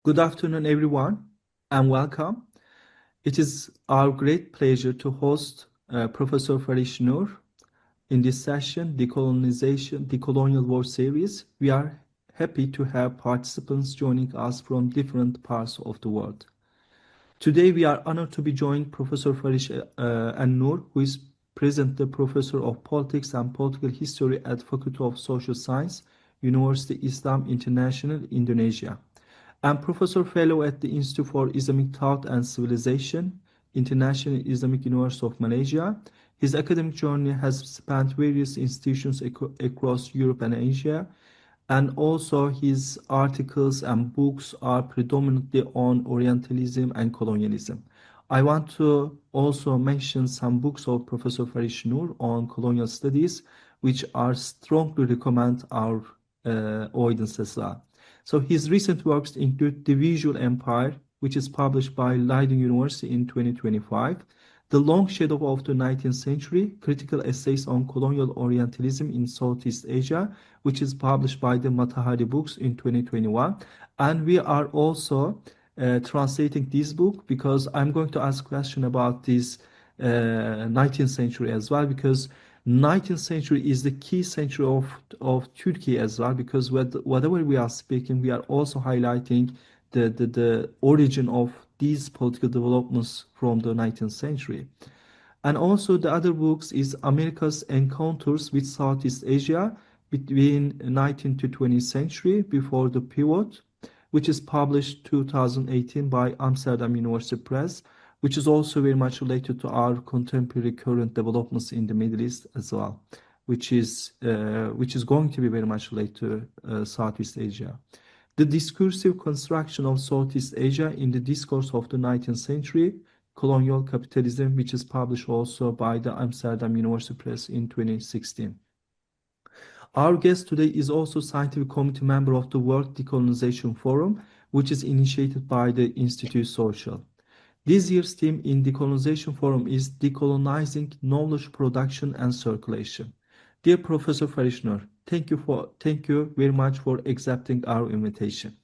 Good afternoon, everyone, and welcome. It is our great pleasure to host Professor Farish Noor in this session, Decolonization, Decolonial Voice Series. We are happy to have participants joining us from different parts of the world. Today, we are honored to be joined Professor Farish and Noor, who is presently Professor of Politics and Political History at Faculty of Social Science, University Islam International, Indonesia, and Professor Fellow at the Institute for Islamic Thought and Civilization, International Islamic University of Malaysia. His academic journey has spanned various institutions across Europe and Asia, and also his articles and books are predominantly on Orientalism and colonialism. I want to also mention some books of Professor Farish Noor on colonial studies, which are strongly recommend our audience as well. So his recent works include The Visual Empire, which is published by Leiden University in 2025, The Long Shadow of the 19th Century, Critical Essays on Colonial Orientalism in Southeast Asia, which is published by the Matahari Books in 2021. And we are also translating this book because I'm going to ask a question about this 19th century as well, because 19th century is the key century of Turkey as well, because whatever we are speaking, we are also highlighting the origin of these political developments from the 19th century. And also the other books is America's Encounters with Southeast Asia between 19th to 20th century before the pivot, which is published 2018 by Amsterdam University Press, which is also very much related to our contemporary current developments in the Middle East as well, which is going to be very much related to Southeast Asia. The discursive construction of Southeast Asia in the discourse of the 19th century, colonial capitalism, which is published also by the Amsterdam University Press in 2016. Our guest today is also scientific committee member of the World Decolonization Forum, which is initiated by the Institute Social. This year's theme in Decolonization Forum is Decolonizing Knowledge Production and Circulation. Dear Professor Farish Noor, thank you very much for accepting our invitation.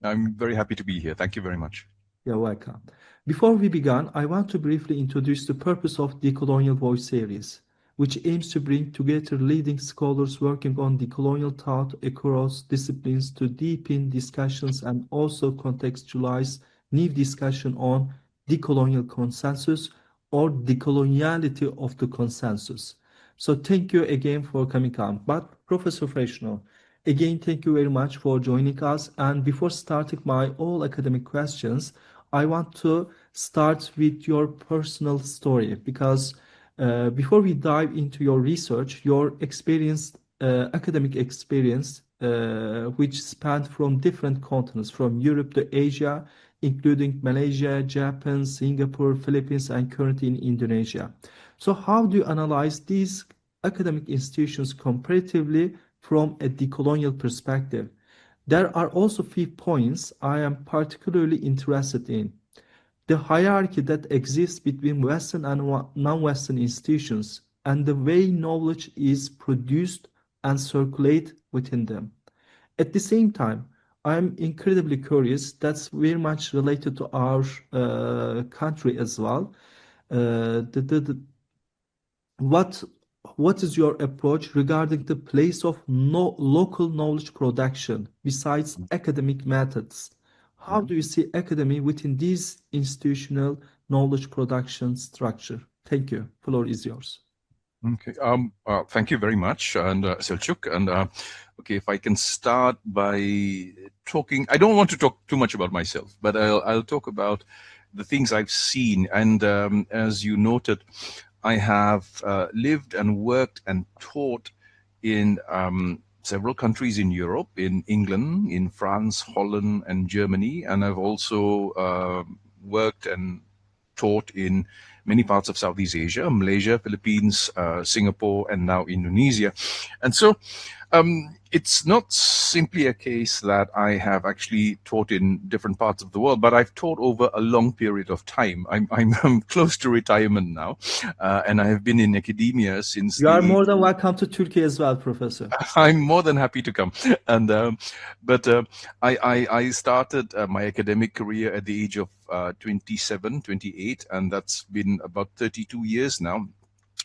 I'm very happy to be here. Thank you very much. You're welcome. Before we begin, I want to briefly introduce the purpose of Decolonial Voice Series, which aims to bring together leading scholars working on decolonial thought across disciplines to deepen discussions and also contextualize new discussion on decolonial consensus or decoloniality of the consensus. So thank you again for coming on. But Professor Farish Noor, again, thank you very much for joining us. And before starting my all academic questions, I want to start with your personal story, because before we dive into your research, your experience, academic experience, which spanned from different continents, from Europe to Asia, including Malaysia, Japan, Singapore, Philippines, and currently in Indonesia. So how do you analyze these academic institutions comparatively from a decolonial perspective? There are also few points I am particularly interested in. The hierarchy that exists between Western and non-Western institutions, and the way knowledge is produced and circulated within them. At the same time, I'm incredibly curious, that's very much related to our country as well. What is your approach regarding the place of local knowledge production besides academic methods? How do you see academy within this institutional knowledge production structure? Thank you. Floor is yours. Okay. Thank you very much, and Selçuk. And okay, if I can start by talking, I don't want to talk too much about myself, but I'll talk about the things I've seen. And as you noted, I have lived and worked and taught in several countries in Europe, in England, in France, Holland, and Germany. And I've also worked and taught in many parts of Southeast Asia, Malaysia, Philippines, Singapore, and now Indonesia. And so it's not simply a case that I have actually taught in different parts of the world, but I've taught over a long period of time. I'm close to retirement now, and I have been in academia since You are the more than welcome to Turkey as well, Professor. I'm more than happy to come. And I started my academic career at the age of 27, 28, and that's been about 32 years now.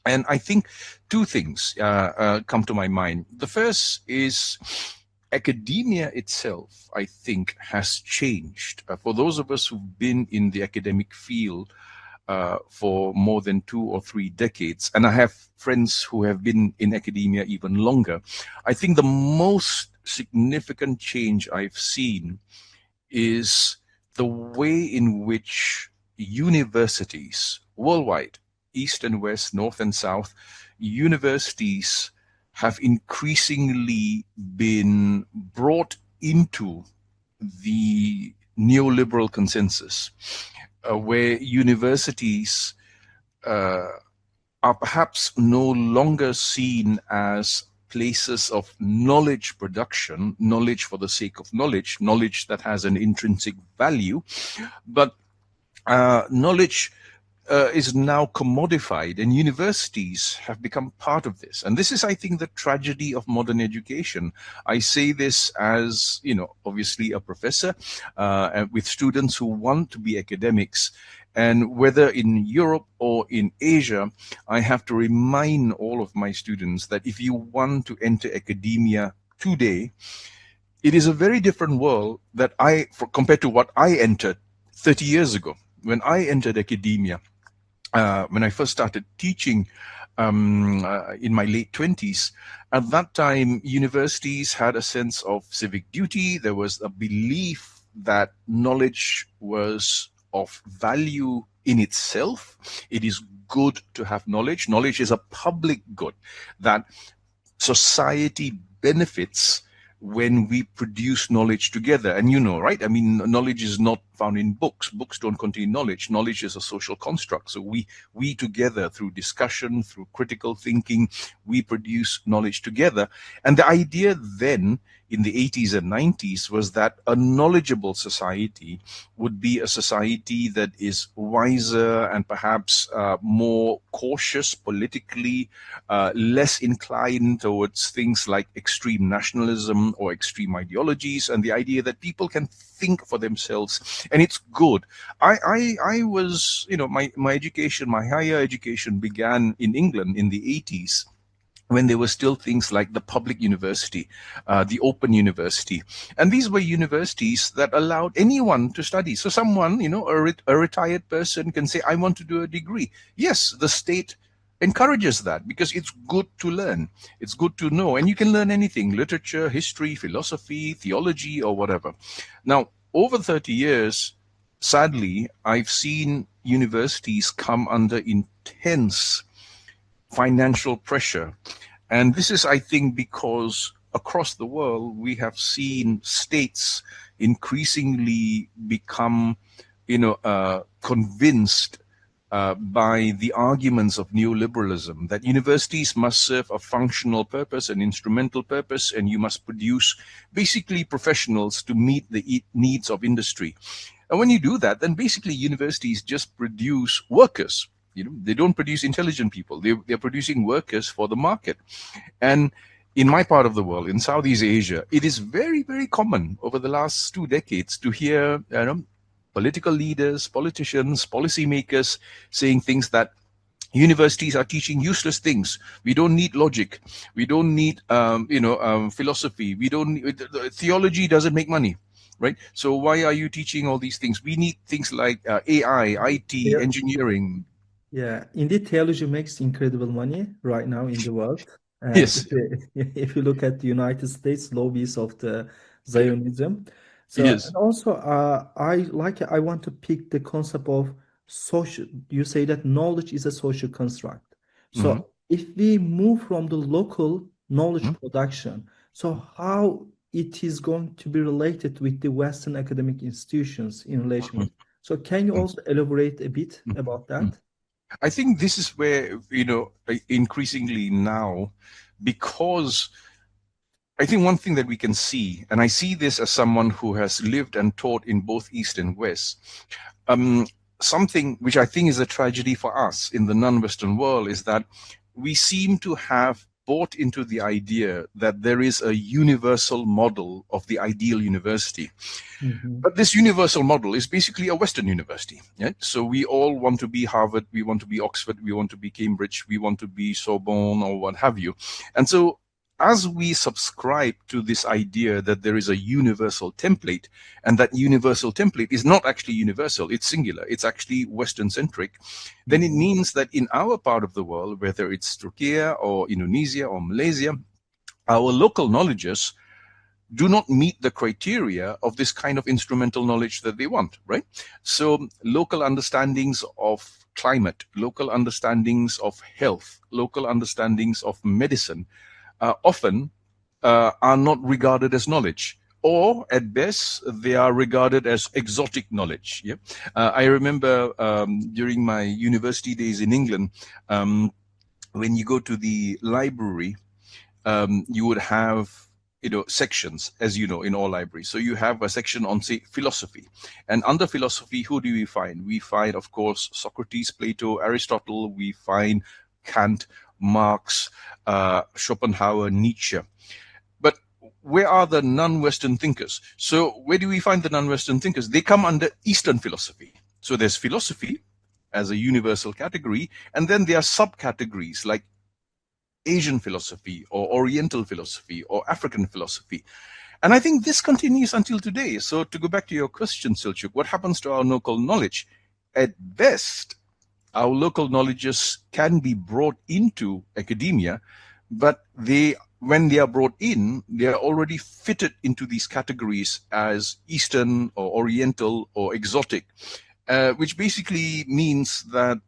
And I think two things come to my mind. The first is academia itself, I think, has changed. For those of us who've been in the academic field for more than 2 or 3 decades, and I have friends who have been in academia even longer, I think the most significant change I've seen is the way in which universities worldwide, East and West, North and South, universities have increasingly been brought into the neoliberal consensus, where universities are perhaps no longer seen as places of knowledge production, knowledge for the sake of knowledge, knowledge that has an intrinsic value, but knowledge is now commodified, and universities have become part of this. And this is, I think, the tragedy of modern education. I say this as, obviously a professor with students who want to be academics. And whether in Europe or in Asia, I have to remind all of my students that if you want to enter academia today, it is a very different world that compared to what I entered 30 years ago. When I entered academia, when I first started teaching in my late 20s, at that time, universities had a sense of civic duty. There was a belief that knowledge was of value in itself. It is good to have knowledge. Knowledge is a public good that society benefits when we produce knowledge together. And right? I mean, knowledge is not found in books. Books don't contain knowledge. Knowledge is a social construct. So we together, through discussion, through critical thinking, we produce knowledge together. And the idea then, in the 80s and 90s, was that a knowledgeable society would be a society that is wiser and perhaps more cautious politically, less inclined towards things like extreme nationalism or extreme ideologies, and the idea that people can think for themselves, and it's good. I was, my education, my higher education began in England in the 80s, when there were still things like the public university, the open university. And these were universities that allowed anyone to study. So someone, a retired person can say, I want to do a degree. Yes, the state encourages that because it's good to learn. It's good to know. And you can learn anything: literature, history, philosophy, theology, or whatever. Now, over 30 years, sadly, I've seen universities come under intense financial pressure. And this is, I think, because across the world, we have seen states increasingly become, convinced by the arguments of neoliberalism, that universities must serve a functional purpose, an instrumental purpose, and you must produce basically professionals to meet the needs of industry. And when you do that, then basically universities just produce workers. They don't produce intelligent people. They're producing workers for the market. And in my part of the world, in Southeast Asia, it is very, very common over the last 2 decades to hear political leaders, politicians, policymakers saying things that universities are teaching useless things. We don't need logic. We don't need, philosophy. We don't need, theology doesn't make money. Right? So why are you teaching all these things? We need things like AI, IT, engineering. Yeah, indeed, theology makes incredible money right now in the world. Yes. If you look at the United States lobbies of the Zionism. So, Yes. and also, I want to pick the concept of social. You say that knowledge is a social construct. Mm-hmm. So, if we move from the local knowledge Mm-hmm. production, so how it is going to be related with the Western academic institutions in relation with. So, can you also elaborate a bit about Mm-hmm. that? I think this is where, increasingly now, because I think one thing that we can see, and I see this as someone who has lived and taught in both East and West, um, something which I think is a tragedy for us in the non-Western world is that we seem to have bought into the idea that there is a universal model of the ideal university. Mhm. But this universal model is basically a Western university. Yeah? So we all want to be Harvard, we want to be Oxford, we want to be Cambridge, we want to be Sorbonne or what have you. And so as we subscribe to this idea that there is a universal template, and that universal template is not actually universal, it's singular, it's actually Western centric, then it Mhm. means that in our part of the world, whether it's Turkey or Indonesia or Malaysia, our local knowledges do not meet the criteria of this kind of instrumental knowledge that they want, right? So local understandings of climate, local understandings of health, local understandings of medicine often are not regarded as knowledge, or at best they are regarded as exotic knowledge. Yeah, I remember during my university days in England, when you go to the library, you would have sections, as you know, in all libraries. So you have a section on, say, philosophy, and under philosophy, who do we find? We find, of course, Socrates, Plato, Aristotle. We find Kant, Marx, Schopenhauer, Nietzsche. But where are the non-Western thinkers? So where do we find the non-Western thinkers? They come under Eastern philosophy. So there's philosophy as a universal category, and then there are subcategories like Asian philosophy or Oriental philosophy or African philosophy. And I think this continues until today. So to go back to your question, Silchuk, what happens to our local knowledge? At best, our local knowledges can be brought into academia, but when they are brought in, they are already fitted into these categories as Eastern or Oriental or exotic, which basically means that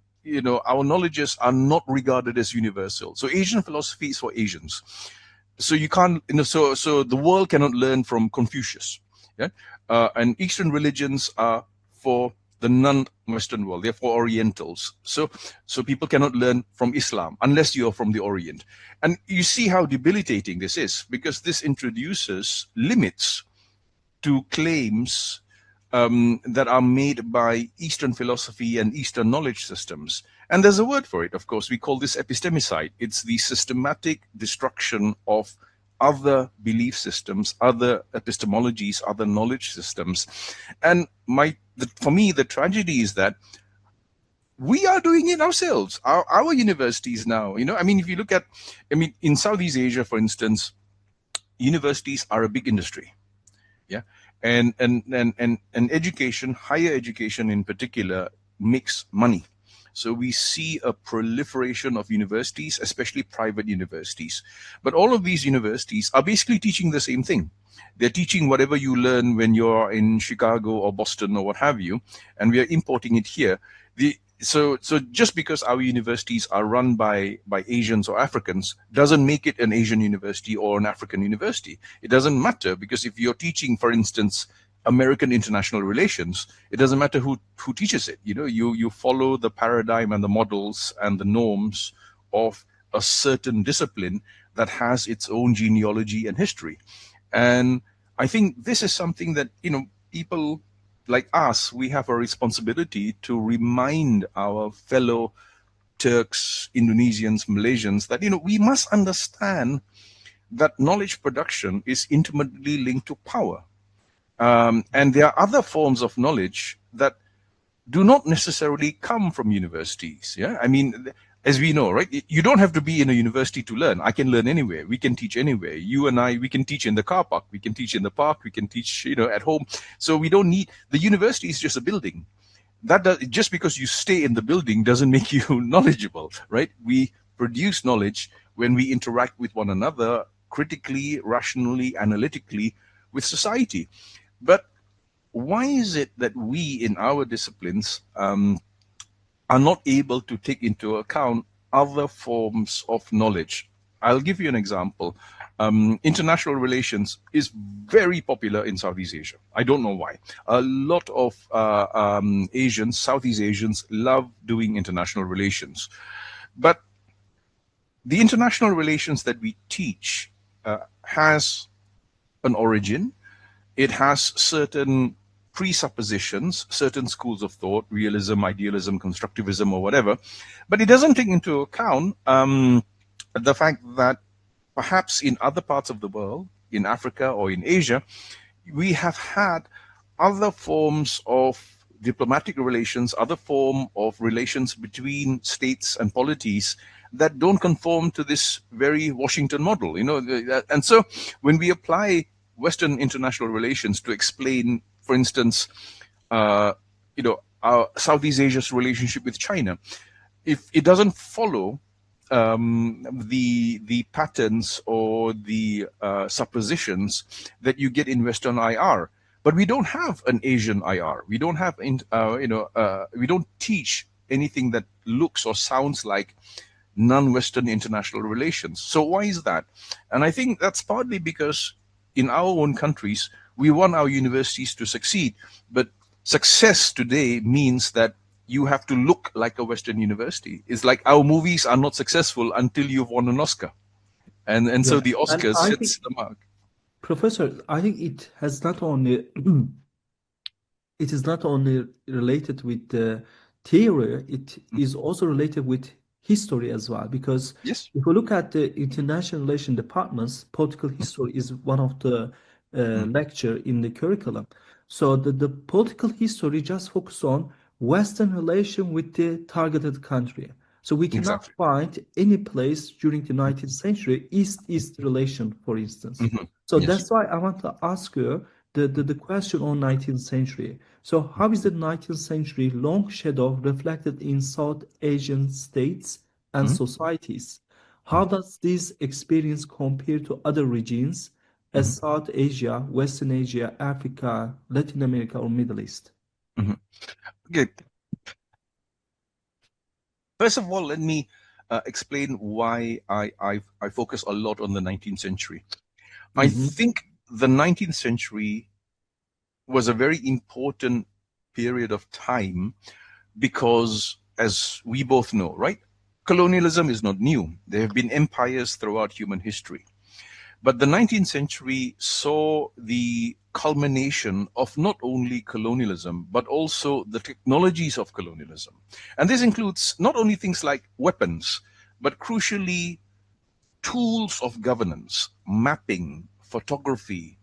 our knowledges are not regarded as universal. So Asian philosophy is for Asians. So you can't, so the world cannot learn from Confucius. Yeah, and Eastern religions are for the non-Western world. They're for Orientals. So people cannot learn from Islam unless you are from the Orient. And you see how debilitating this is, because this introduces limits to claims that are made by Eastern philosophy and Eastern knowledge systems. And there's a word for it, of course. We call this epistemicide. It's the systematic destruction of other belief systems, other epistemologies, other knowledge systems. And for me, the tragedy is that we are doing it ourselves. Our universities now, if you look at, in Southeast Asia, for instance, universities are a big industry. Yeah, and education, higher education in particular, makes money. So we see a proliferation of universities, especially private universities. But all of these universities are basically teaching the same thing. They're teaching whatever you learn when you're in Chicago or Boston or what have you, and we are importing it here. So just because our universities are run by Asians or Africans doesn't make it an Asian university or an African university. It doesn't matter, because if you're teaching, for instance, American international relations, it doesn't matter who teaches it. You follow the paradigm and the models and the norms of a certain discipline that has its own genealogy and history. And I think this is something that people like us, we have a responsibility to remind our fellow Turks, Indonesians, Malaysians that we must understand that knowledge production is intimately linked to power. And there are other forms of knowledge that do not necessarily come from universities. Yeah, as we know, right? You don't have to be in a university to learn. I can learn anywhere. We can teach anywhere. You and I, we can teach in the car park. We can teach in the park. We can teach, at home. So we don't need, the university is just a building. Just because you stay in the building doesn't make you knowledgeable, right? We produce knowledge when we interact with one another critically, rationally, analytically with society. But why is it that we in our disciplines are not able to take into account other forms of knowledge? I'll give you an example. International relations is very popular in Southeast Asia. I don't know why. A lot of Asians, Southeast Asians, love doing international relations. But the international relations that we teach has an origin. It has certain presuppositions, certain schools of thought, realism, idealism, constructivism, or whatever, but it doesn't take into account the fact that perhaps in other parts of the world, in Africa or in Asia, we have had other forms of diplomatic relations, other form of relations between states and polities that don't conform to this very Washington model, and so when we apply Western international relations to explain, for instance, our Southeast Asia's relationship with China, if it doesn't follow the patterns or the suppositions that you get in Western IR. But we don't have an Asian IR. We don't have, we don't teach anything that looks or sounds like non-Western international relations. So why is that? And I think that's partly because in our own countries, we want our universities to succeed. But success today means that you have to look like a Western university. It's like our movies are not successful until you've won an Oscar. And so Yeah. the And Oscars I hits think, the mark. Professor, I think it has not only it is not only related with the theory, it is also related with history as well. Because Yes. if we look at the international relation departments, political history is one of the lecture in the curriculum. So the political history just focus on Western relation with the targeted country. So we cannot Exactly. find any place during the 19th century East-East relation, for instance. So Yes. that's why I want to ask you the question on 19th century. So how is the 19th century long shadow reflected in South Asian states and societies? How does this experience compare to other regions as South Asia, Western Asia, Africa, Latin America, or Middle East? Okay. First of all, let me explain why I focus a lot on the 19th century. I Mhm. think the 19th century was a very important period of time because, as we both know, right, colonialism is not new. There have been empires throughout human history. But the 19th century saw the culmination of not only colonialism, but also the technologies of colonialism. And this includes not only things like weapons, but crucially tools of governance, mapping, photography,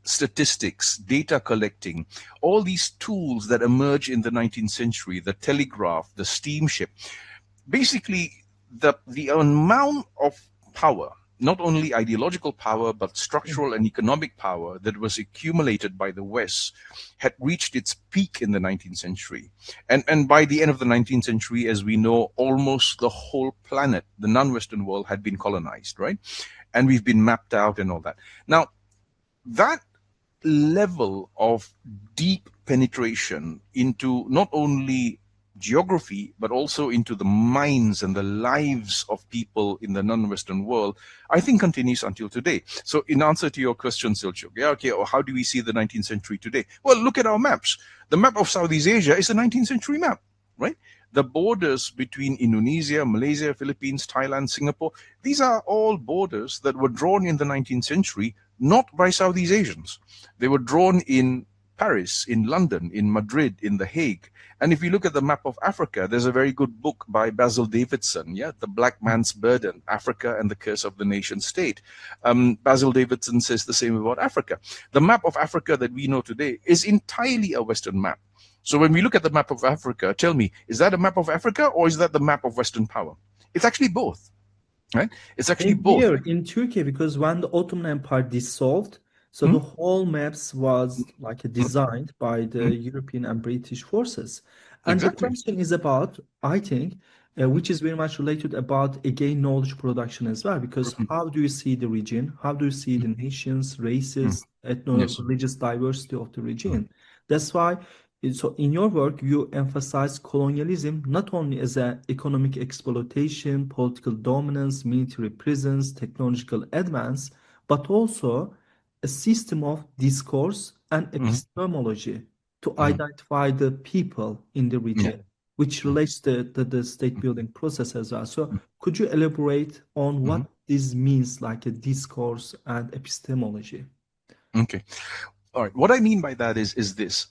statistics, data collecting, all these tools that emerge in the 19th century, the telegraph, the steamship, basically the amount of power, not only ideological power, but structural and economic power that was accumulated by the West had reached its peak in the 19th century. And by the end of the 19th century, as we know, almost the whole planet, the non-Western world, had been colonized, right? And we've been mapped out and all that. Now, that level of deep penetration into not only geography, but also into the minds and the lives of people in the non-Western world, I think continues until today. So in answer to your question, Silchuk, or how do we see the 19th century today? Well, look at our maps. The map of Southeast Asia is a 19th century map, right? The borders between Indonesia, Malaysia, Philippines, Thailand, Singapore, these are all borders that were drawn in the 19th century, not by Southeast Asians. They were drawn in Paris, in London, in Madrid, in The Hague. And if you look at the map of Africa, there's a very good book by Basil Davidson, The Black Man's Burden, Africa and the Curse of the Nation State. Basil Davidson says the same about Africa. The map of Africa that we know today is entirely a Western map. So when we look at the map of Africa, tell me, is that a map of Africa or is that the map of Western power? It's actually both, right? It's actually Same both. here in Turkey, because when the Ottoman Empire dissolved, so Hmm? the whole maps was like Hmm? designed by Hmm? the European and British forces. And the Exactly. question is about, I think, which is very much related about again knowledge production as well, because how do you see the region? How do you see the nations, Hmm. races, Yes. ethno-religious diversity of the region? That's why. So in your work, you emphasize colonialism not only as an economic exploitation, political dominance, military presence, technological advance, but also a system of discourse and Mhm, epistemology to mhm. identify the people in the Yeah. region, which relates to the state building process as well. So Mhm, could you elaborate on mhm. what this means, like a discourse and epistemology? Okay. All right. What I mean by that is this.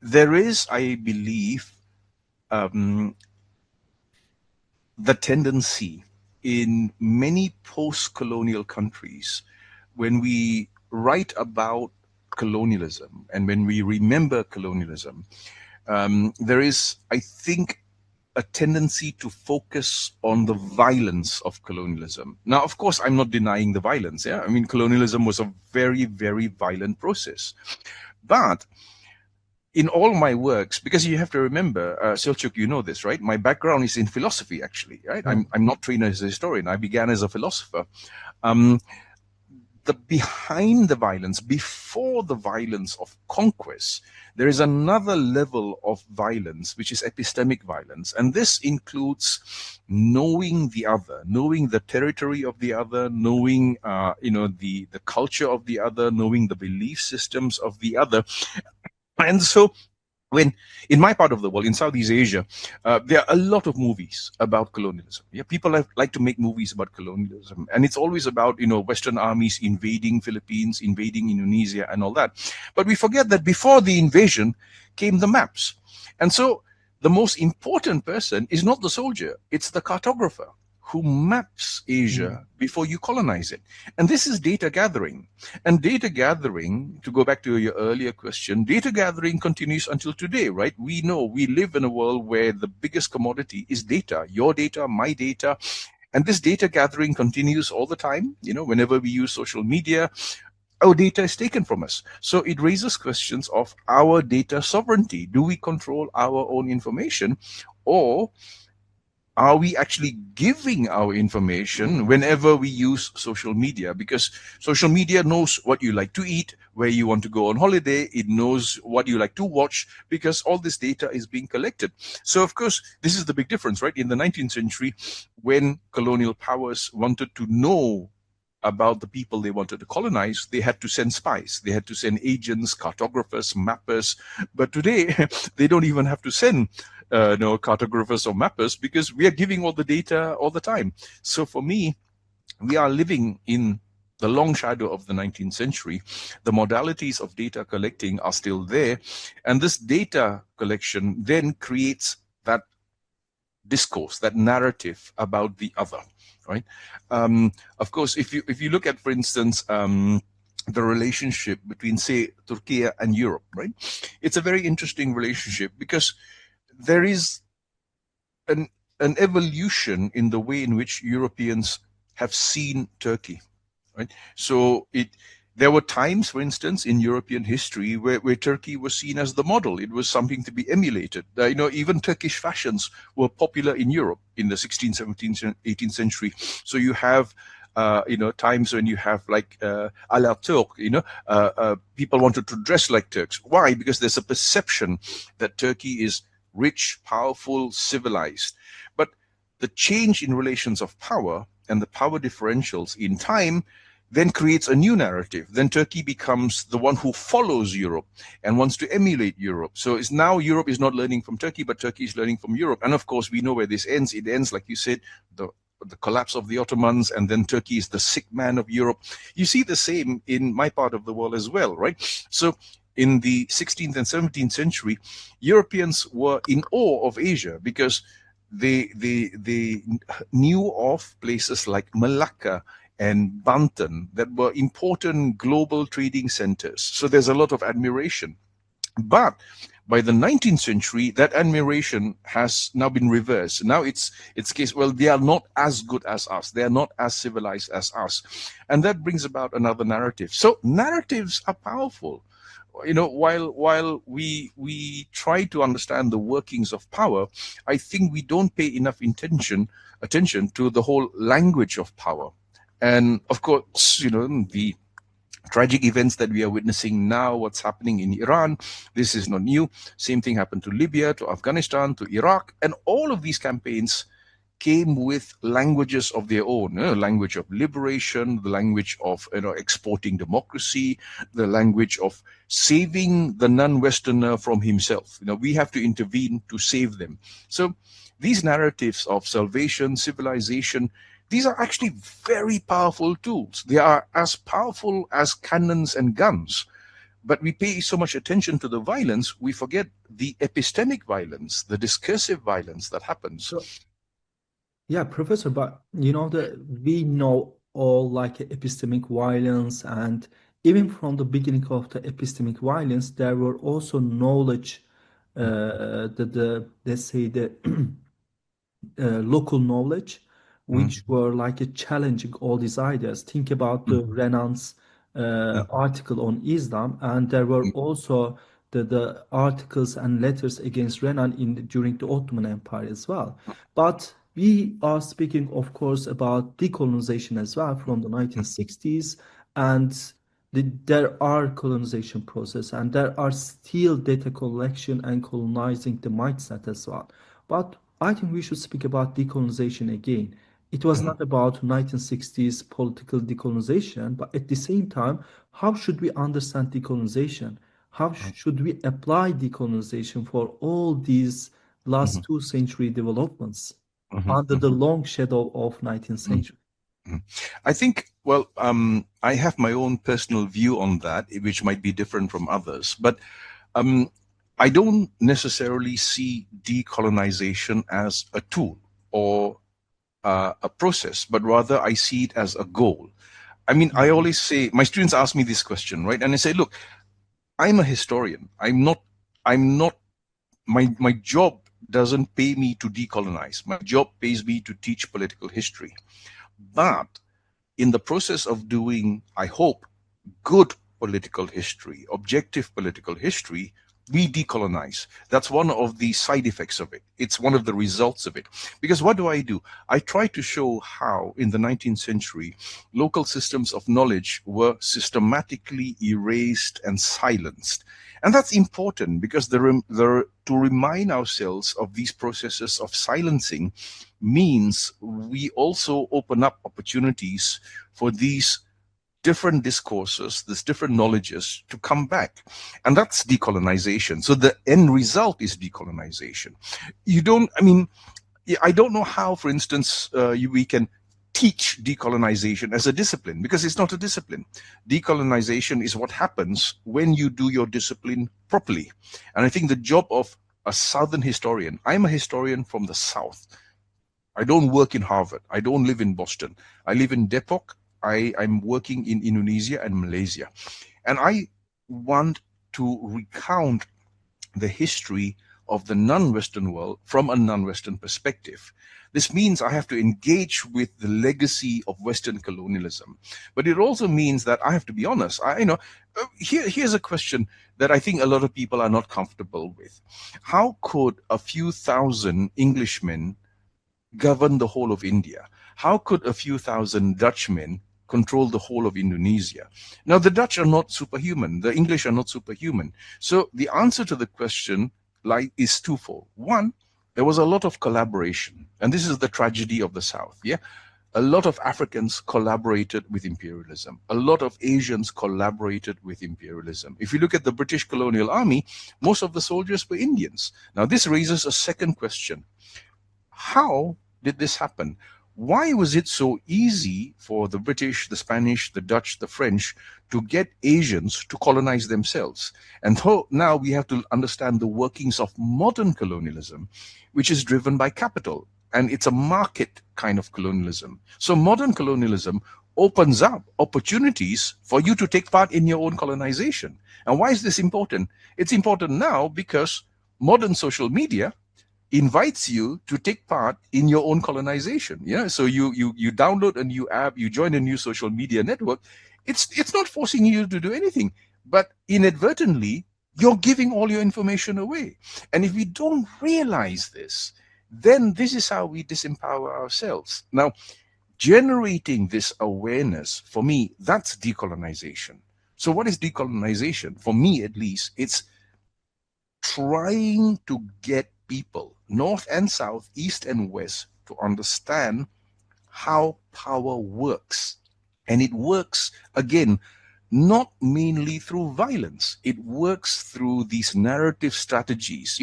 There is, I believe, um, the tendency in many post-colonial countries when we write about colonialism and when we remember colonialism, there is, I think, a tendency to focus on the violence of colonialism. Now, of course, I'm not denying the violence. Yeah, I mean, colonialism was a very, very violent process. But in all my works, because you have to remember, Selçuk, you know this, right? My background is in philosophy, actually, right? Yeah. I'm not trained as a historian. I began as a philosopher. Um, the behind the violence, before the violence of conquest, there is another level of violence, which is epistemic violence. And this includes knowing the other, knowing the territory of the other, knowing, the culture of the other, knowing the belief systems of the other. And so when in my part of the world, in Southeast Asia, there are a lot of movies about colonialism. Yeah, people like to make movies about colonialism, and it's always about Western armies invading Philippines, invading Indonesia, and all that. But we forget that before the invasion came the maps, and so the most important person is not the soldier; it's the cartographer who maps Mm. Asia before you colonize it. And this is data gathering. And data gathering, to go back to your earlier question, data gathering continues until today, right? We know we live in a world where the biggest commodity is data, your data, my data. And this data gathering continues all the time. Whenever we use social media, our data is taken from us. So it raises questions of our data sovereignty. Do we control our own information? Or are we actually giving our information whenever we use social media? Because social media knows what you like to eat, where you want to go on holiday, it knows what you like to watch, because all this data is being collected. So of course, this is the big difference, right? In the 19th century, when colonial powers wanted to know about the people they wanted to colonize, they had to send spies, they had to send agents, cartographers, mappers. But today, they don't even have to send no cartographers or mappers, because we are giving all the data all the time. So for me, we are living in the long shadow of the 19th century. The modalities of data collecting are still there, and this data collection then creates that discourse, that narrative about the other, right? Of course, if you look at, for instance, the relationship between, say, Turkey and Europe, right? It's a very interesting relationship, because there is an an evolution in the way in which Europeans have seen Turkey, right? So there were times, for instance, in European history where Turkey was seen as the model. It was something to be emulated. Even Turkish fashions were popular in Europe in the 16th, 17th, 18th century. So you have times when you have like a la Turk, people wanted to dress like Turks. Why? Because there's a perception that Turkey is rich, powerful, civilized. But the change in relations of power and the power differentials in time then creates a new narrative. Then Turkey becomes the one who follows Europe and wants to emulate Europe. So it's now Europe is not learning from Turkey, but Turkey is learning from Europe. And of course, we know where this ends. It ends, like you said, the collapse of the Ottomans, and then Turkey is the sick man of Europe. You see the same in my part of the world as well, right? So in the 16th and 17th century, Europeans were in awe of Asia, because they knew of places like Malacca and Banten that were important global trading centers. So there's a lot of admiration. But by the 19th century, that admiration has now been reversed. Now it's case, well, they are not as good as us. They are not as civilized as us. And that brings about another narrative. So narratives are powerful. While we try to understand the workings of power, I think we don't pay enough attention to the whole language of power. And of course, the tragic events that we are witnessing now, what's happening in Iran. This is not new. Same thing happened to Libya, to Afghanistan, to Iraq. And all of these campaigns came with languages of their own, language of liberation, the language of exporting democracy, the language of saving the non-Westerner from himself. We have to intervene to save them. So these narratives of salvation, civilization, these are actually very powerful tools. They are as powerful as cannons and guns. But we pay so much attention to the violence, we forget the epistemic violence, the discursive violence that happens. So, yeah, Professor, but we know all like epistemic violence, and even from the beginning of the epistemic violence, there were also knowledge, the let's say the local knowledge, which were like challenging all these ideas. Think about the Renan's article on Islam, and there were also the articles and letters against Renan during the Ottoman Empire as well. But we are speaking, of course, about decolonization as well from the 1960s, and there are colonization process, and there are still data collection and colonizing the mindset as well. But I think we should speak about decolonization again. It was not about 1960s political decolonization, but at the same time, how should we understand decolonization? How should we apply decolonization for all these last 2 century developments under the long shadow of 19th century? I think, well, I have my own personal view on that, which might be different from others. But I don't necessarily see decolonization as a tool or a process, but rather I see it as a goal. I mean, I always say, my students ask me this question, right? And I say, look, I'm a historian. My job doesn't pay me to decolonize. My job pays me to teach political history. But in the process of doing, I hope, good political history, objective political history, we decolonize. That's one of the side effects of it. It's one of the results of it. Because what do? I try to show how in the 19th century, local systems of knowledge were systematically erased and silenced. And that's important because to remind ourselves of these processes of silencing means we also open up opportunities for these different discourses, these different knowledges to come back. And that's decolonization. So the end result is decolonization. I don't know how, for instance, we can teach decolonization as a discipline, because it's not a discipline. Decolonization is what happens when you do your discipline properly. And I think the job of a Southern historian, I'm a historian from the South. I don't work in Harvard. I don't live in Boston. I live in Depok. I'm working in Indonesia and Malaysia. And I want to recount the history of the non-Western world from a non-Western perspective. This means I have to engage with the legacy of Western colonialism. But it also means that I have to be honest. Here's a question that I think a lot of people are not comfortable with. How could a few thousand Englishmen govern the whole of India? How could a few thousand Dutchmen control the whole of Indonesia? Now, the Dutch are not superhuman. The English are not superhuman. So the answer to the question is twofold. One, there was a lot of collaboration. And this is the tragedy of the South. Yeah. A lot of Africans collaborated with imperialism. A lot of Asians collaborated with imperialism. If you look at the British colonial army, most of the soldiers were Indians. Now, this raises a second question. How did this happen? Why was it so easy for the British, the Spanish, the Dutch, the French to get Asians to colonize themselves? And now we have to understand the workings of modern colonialism, which is driven by capital. And it's a market kind of colonialism. So modern colonialism opens up opportunities for you to take part in your own colonization. And why is this important? It's important now because modern social media invites you to take part in your own colonization. Yeah, so you download a new app, you join a new social media network. It's not forcing you to do anything, but inadvertently you're giving all your information away. And if we don't realize this, then this is how we disempower ourselves. Now, generating this awareness, for me, that's decolonization. So what is decolonization? For me, at least, it's trying to get people, North and South, East and West, to understand how power works. And it works, again, not mainly through violence. It works through these narrative strategies.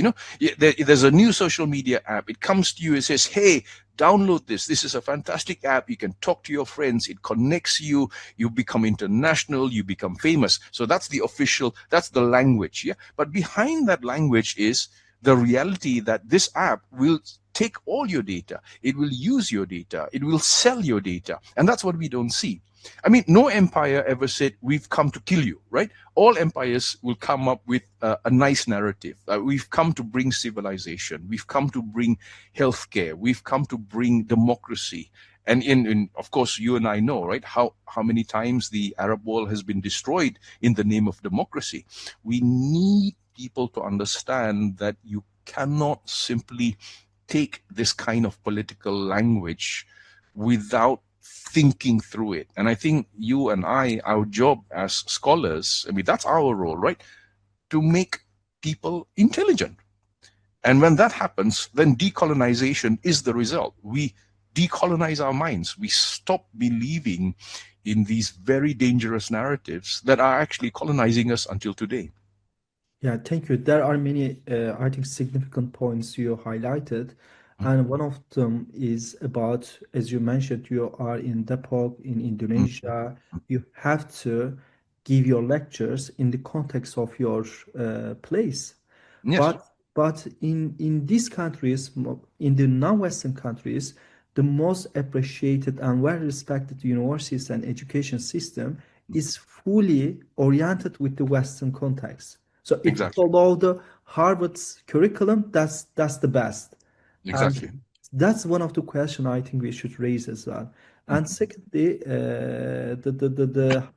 There's a new social media app. It comes to you and says, hey, download this. This is a fantastic app. You can talk to your friends. It connects you. You become international. You become famous. So that's the official, that's the language. Yeah. But behind that language is the reality that this app will take all your data. It will use your data. It will sell your data. And that's what we don't see. I mean, no empire ever said, we've come to kill you, right? All empires will come up with a nice narrative. We've come to bring civilization. We've come to bring healthcare. We've come to bring democracy. And of course, you and I know, right, how many times the Arab world has been destroyed in the name of democracy. We need people to understand that you cannot simply take this kind of political language without thinking through it. And I think you and I, our job as scholars, I mean, that's our role, right? To make people intelligent. And when that happens, then decolonization is the result. We decolonize our minds. We stop believing in these very dangerous narratives that are actually colonizing us until today. Yeah, thank you. There are many, I think, significant points you highlighted. Mm, And one of them is about, as you mentioned, you are in Depok in mm, Indonesia. You have to give your lectures in the context of your place. yes. But in these countries, in the non-Western countries, the most appreciated and well-respected universities and education system is fully oriented with the Western context. So it Exactly. followed the Harvard's curriculum. That's the best. Exactly. And that's one of the questions I think we should raise as well. Mm, And secondly,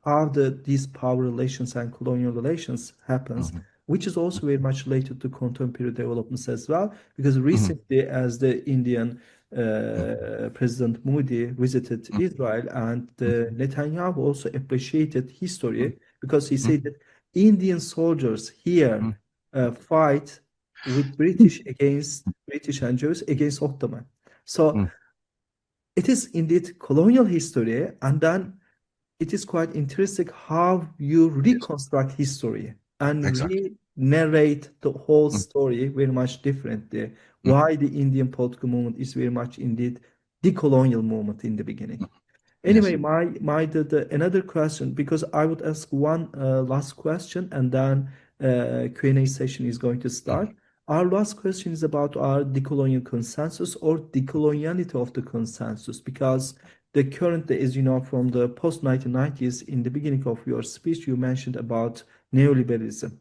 how these power relations and colonial relations happens, mhm, which is also very much related to contemporary developments as well. Because mhm, recently, as the Indian mm, President Modi visited mm, Israel, and mm, Netanyahu also appreciated mm, history because he mm, said that Indian soldiers here mm, fight with British against British and Jews against Ottoman. So mm. it is indeed colonial history, and then it is quite interesting how you Yes. reconstruct history and Exactly. re-narrate the whole Mm, story very much differently. mm, Why the Indian political movement is very much indeed decolonial movement in the beginning. mm. Anyway, Yes. another question, because I would ask one last question, and then Q&A session is going to Mm, start. Our last question is about our decolonial consensus or decoloniality of the consensus, because the current, as you know, from the post-1990s, in the beginning of your speech, you mentioned about neoliberalism.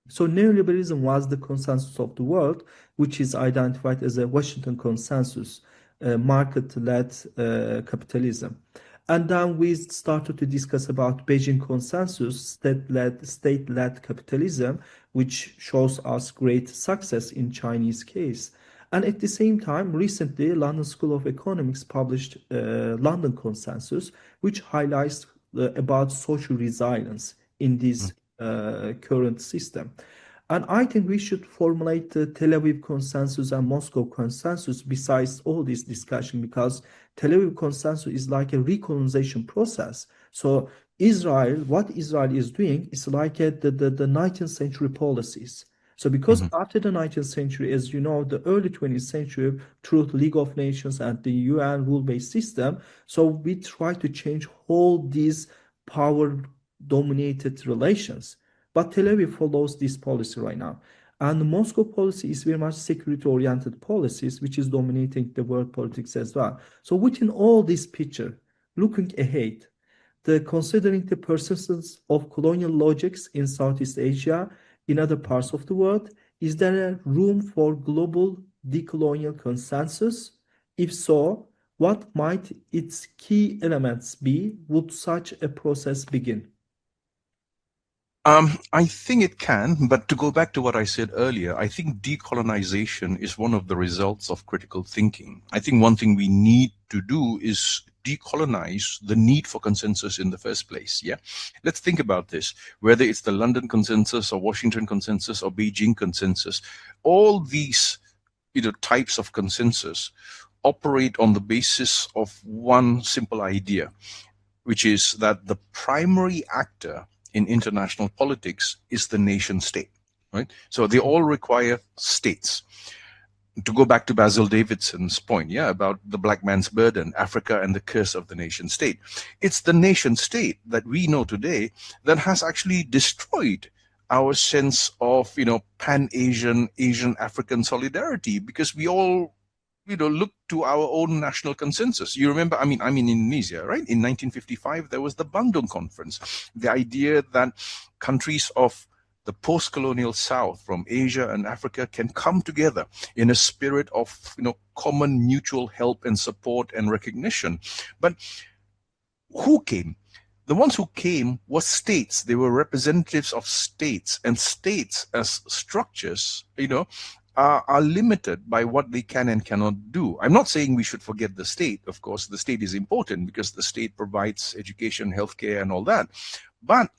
So neoliberalism was the consensus of the world, which is identified as a Washington consensus, market-led capitalism. And then we started to discuss about Beijing consensus, state-led capitalism, which shows us great success in Chinese case. And at the same time, recently, London School of Economics published London Consensus, which highlights about social resilience in mm, this current system. And I think we should formulate the Tel Aviv consensus and Moscow consensus besides all this discussion, because Tel Aviv consensus is like a recolonization process. So Israel, what Israel is doing is like the 19th century policies. So because mhm, after the 19th century, as you know, the early 20th century, through the League of Nations and the UN rule-based system, so we try to change all these power dominated relations. But Tel Aviv follows this policy right now. And the Moscow policy is very much security-oriented policies, which is dominating the world politics as well. So within all this picture, looking ahead, considering the persistence of colonial logics in Southeast Asia, in other parts of the world, is there a room for global decolonial consensus? If so, what might its key elements be? Would such a process begin? I think it can, but to go back to what I said earlier, I think decolonization is one of the results of critical thinking. I think one thing we need to do is decolonize the need for consensus in the first place. Yeah. Let's think about this. Whether it's the London consensus or Washington consensus or Beijing consensus, all these types of consensus operate on the basis of one simple idea, which is that the primary actor in international politics is the nation state, right? So they all require states. To go back to Basil Davidson's point, yeah, about the black man's burden, Africa and the curse of the nation state. It's the nation state that we know today that has actually destroyed our sense of, pan-Asian, Asian-African solidarity, because we all look to our own national consensus. You remember, I'm in Indonesia, right? In 1955, there was the Bandung Conference. The idea that countries of the post-colonial South from Asia and Africa can come together in a spirit of, common mutual help and support and recognition. But who came? The ones who came were states. They were representatives of states, and states as structures, are limited by what they can and cannot do. I'm not saying we should forget the state. Of course, the state is important because the state provides education, healthcare, and all that. But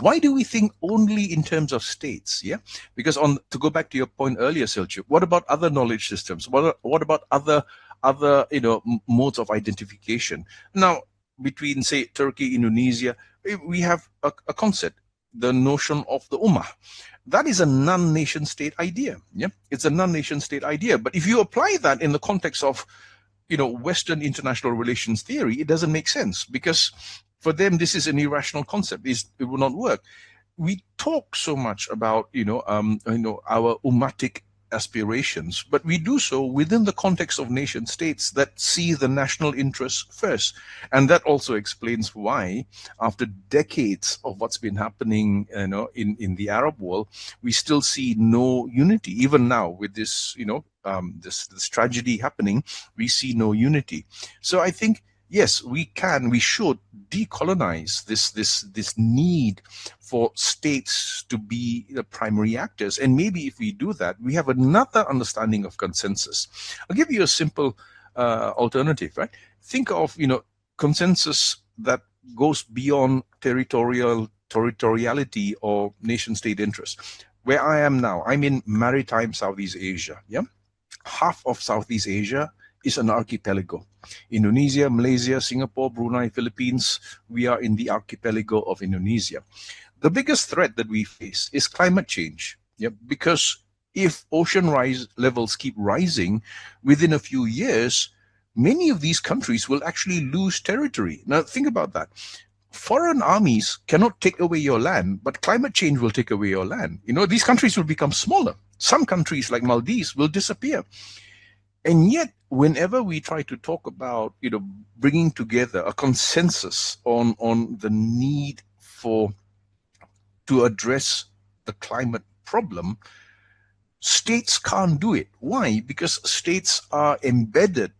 why do we think only in terms of states? Yeah, because to go back to your point earlier, Selçuk, what about other knowledge systems? What about other modes of identification? Now, between, say, Turkey, Indonesia, we have a concept, the notion of the ummah. That is a non-nation state idea. Yeah, it's a non-nation state idea. But if you apply that in the context of, Western international relations theory, it doesn't make sense, because for them this is an irrational concept. It will not work. We talk so much about our ummatic aspirations, but we do so within the context of nation states that see the national interest first. And that also explains why, after decades of what's been happening in the Arab world, we still see no unity. Even now, with this this tragedy happening, we see no unity. So I think, yes, we should decolonize this need for states to be the primary actors. And maybe if we do that, we have another understanding of consensus. I'll give you a simple alternative, right? Think of, consensus that goes beyond territoriality or nation state interest. Where I am now, I'm in maritime Southeast Asia. Yeah. Half of Southeast Asia is an archipelago. Indonesia, Malaysia, Singapore, Brunei, Philippines, we are in the archipelago of Indonesia. The biggest threat that we face is climate change. Yeah, because if ocean levels keep rising, within a few years, many of these countries will actually lose territory. Now, think about that. Foreign armies cannot take away your land, but climate change will take away your land. These countries will become smaller. Some countries like Maldives will disappear. And yet, whenever we try to talk about, bringing together a consensus on the need to address the climate problem, states can't do it. Why? Because states are embedded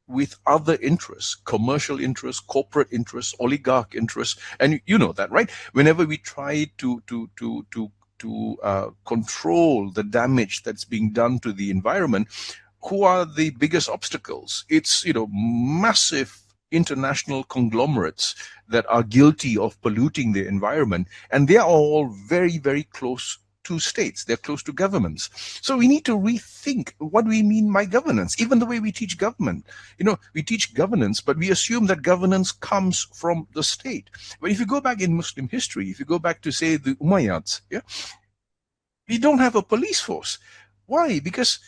with other interests, commercial interests, corporate interests, oligarch interests, and you know that, right? Whenever we try to control the damage that's being done to the environment, who are the biggest obstacles? It's, massive international conglomerates that are guilty of polluting the environment, and they are all very, very close to states. They're close to governments. So we need to rethink what we mean by governance. Even the way we teach government, we teach governance, but we assume that governance comes from the state. But if you go back in Muslim history, if you go back to, say, the Umayyads, yeah, we don't have a police force. Why? Because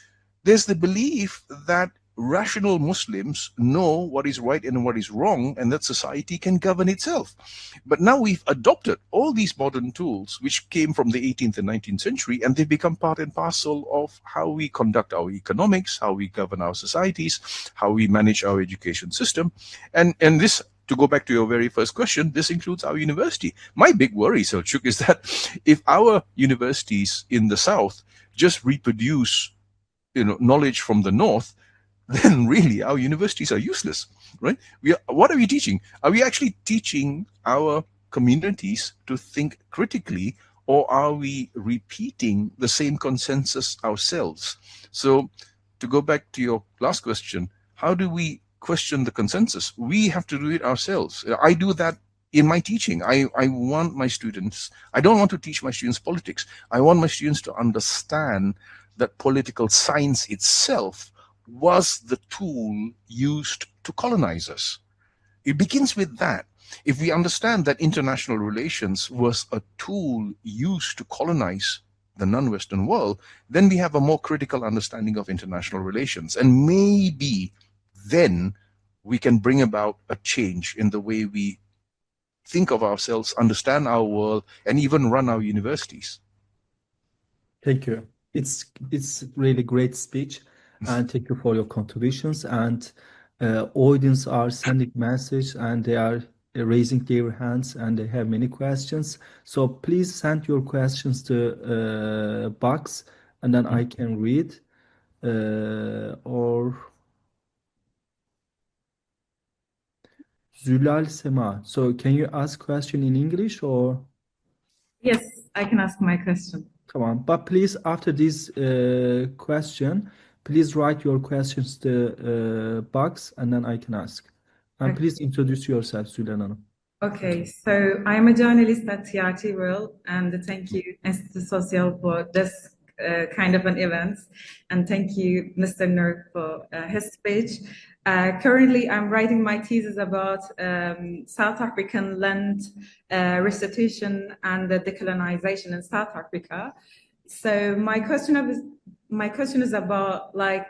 there's the belief that rational Muslims know what is right and what is wrong, and that society can govern itself. But now we've adopted all these modern tools, which came from the 18th and 19th century, and they've become part and parcel of how we conduct our economics, how we govern our societies, how we manage our education system. And this, to go back to your very first question, this includes our university. My big worry, Selçuk, is that if our universities in the South just reproduce knowledge from the North, then really our universities are useless, right? What are we teaching? Are we actually teaching our communities to think critically, or are we repeating the same consensus ourselves? So to go back to your last question, how do we question the consensus? We have to do it ourselves. I do that in my teaching. I want my students, I don't want to teach my students politics. I want my students to understand that political science itself was the tool used to colonize us. It begins with that. If we understand that international relations was a tool used to colonize the non-Western world, then we have a more critical understanding of international relations. And maybe then we can bring about a change in the way we think of ourselves, understand our world, and even run our universities. Thank you. It's really great speech, and thank you for your contributions. And audience are sending message, and they are raising their hands, and they have many questions. So please send your questions to box, and then I can read. Or Zülal Sema. So can you ask question in English or? Yes, I can ask my question. Come on, but please, after this question, please write your questions to box, and then I can ask. And Okay. please introduce yourself, Zülal Hanım. Okay, so I'm a journalist at TRT World, and thank you, Institute Social, for this kind of an event, and thank you, Mr. Noor, for his speech. Currently, I'm writing my thesis about South African land restitution and the decolonization in South Africa. So my question is about, like,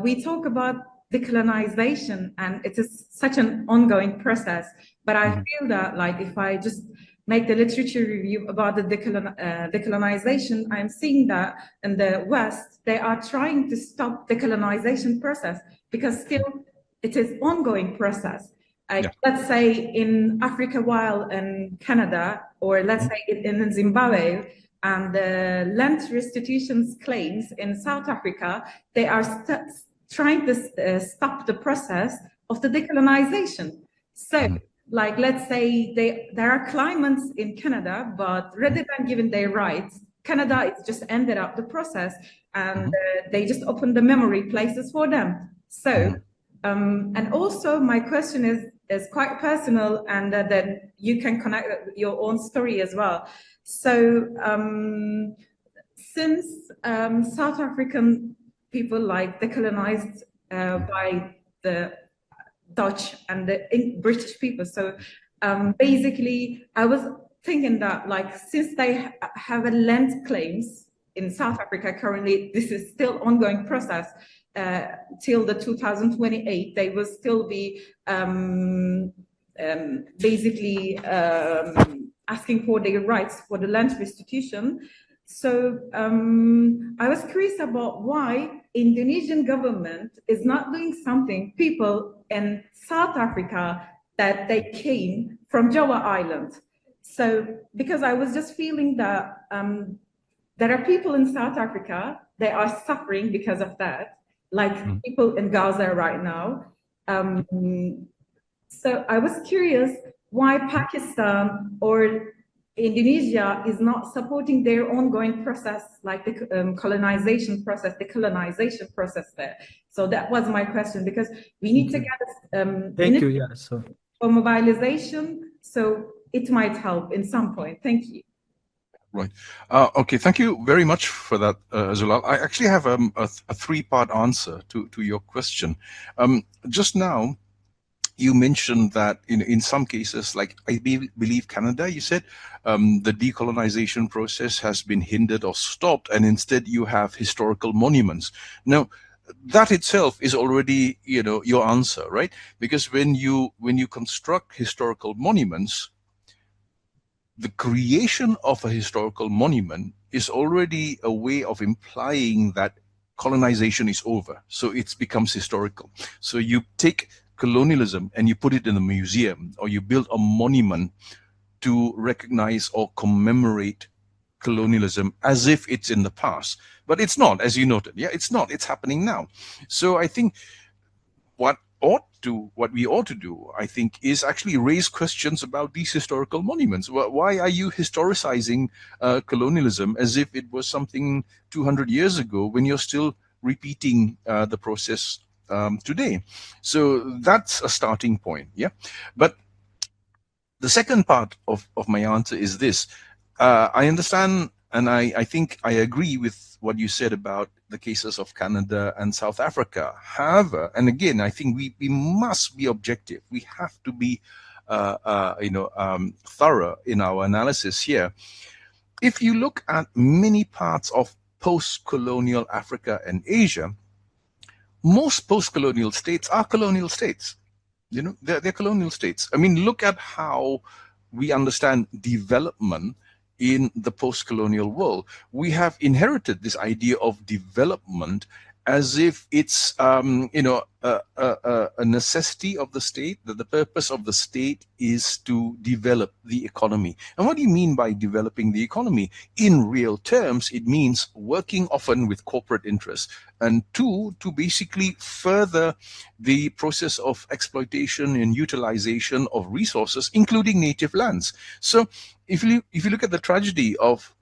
we talk about decolonization, and it is such an ongoing process. But I feel that, like, if I just make the literature review about the decolonization, I'm seeing that in the West, they are trying to stop the colonization process because still it is ongoing process. Let's say in Africa, while in Canada, or let's say in Zimbabwe, and the land restitutions claims in South Africa, they are trying to stop the process of the decolonization. So, like, let's say there are claimants in Canada, but rather than giving their rights, Canada is just ended up the process, and they just opened the memory places for them. So, and also my question is quite personal, and then you can connect your own story as well. So, since South African people, like, decolonized by the Dutch and the British people. So basically, I was thinking that, like, since they have a land claims in South Africa currently, this is still ongoing process till the 2028. They will still be basically asking for their rights for the land restitution. So I was curious about why Indonesian government is not doing something. People in South Africa, that they came from Java Island. So because I was just feeling that there are people in South Africa, they are suffering because of that, like people in Gaza right now. So I was curious why Pakistan or Indonesia is not supporting their ongoing process, like the colonization process, the colonization process there. So that was my question, because we need to get Thank you. Yeah. So for mobilization, so it might help in some point. Thank you. Right. Okay. Thank you very much for that, Zulal. I actually have a three-part answer to your question. Just now, you mentioned that in some cases, like I believe Canada, you said the decolonization process has been hindered or stopped, and instead you have historical monuments. Now, that itself is already, your answer, right? Because when you construct historical monuments, the creation of a historical monument is already a way of implying that colonization is over. So it becomes historical. So you take colonialism and you put it in a museum, or you build a monument to recognize or commemorate colonialism as if it's in the past. But it's not, as you noted. Yeah, it's not. It's happening now. So I think what what we ought to do, I think, is actually raise questions about these historical monuments. Why are you historicizing colonialism as if it was something 200 years ago when you're still repeating the process today? So that's a starting point, yeah? But the second part of my answer is this. I understand, and I think I agree with what you said about the cases of Canada and South Africa. However, and again, I think we must be objective. We have to be thorough in our analysis here. If you look at many parts of post-colonial Africa and Asia, most post-colonial states are colonial states. You know, they're colonial states. I mean, look at how we understand development in the post-colonial world. We have inherited this idea of development as if it's a necessity of the state, that the purpose of the state is to develop the economy. And what do you mean by developing the economy? In real terms, it means working often with corporate interests, and two, to basically further the process of exploitation and utilization of resources, including native lands. So if you look at the tragedy of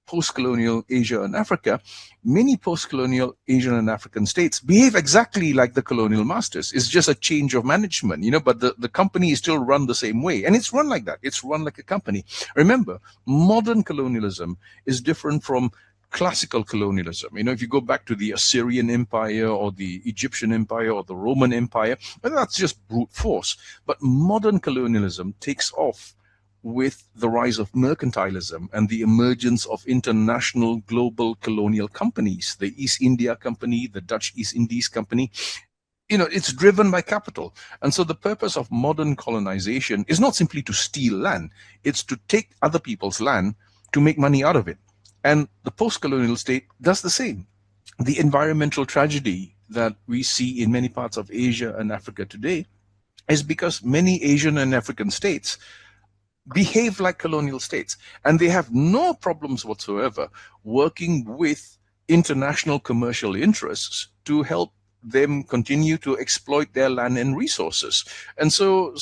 post-colonial Asia and Africa, many post-colonial Asian and African states behave exactly like the colonial masters. It's just a change of management, but the company is still run the same way. And it's run like that. It's run like a company. Remember, modern colonialism is different from classical colonialism. If you go back to the Assyrian Empire or the Egyptian Empire or the Roman Empire, well, that's just brute force. But modern colonialism takes off with the rise of mercantilism and the emergence of international global colonial companies, the East India Company, the Dutch East Indies Company. It's driven by capital. And so the purpose of modern colonization is not simply to steal land, it's to take other people's land to make money out of it. And the post-colonial state does the same. The environmental tragedy that we see in many parts of Asia and Africa today is because many Asian and African states behave like colonial states, and they have no problems whatsoever working with international commercial interests to help them continue to exploit their land and resources. And so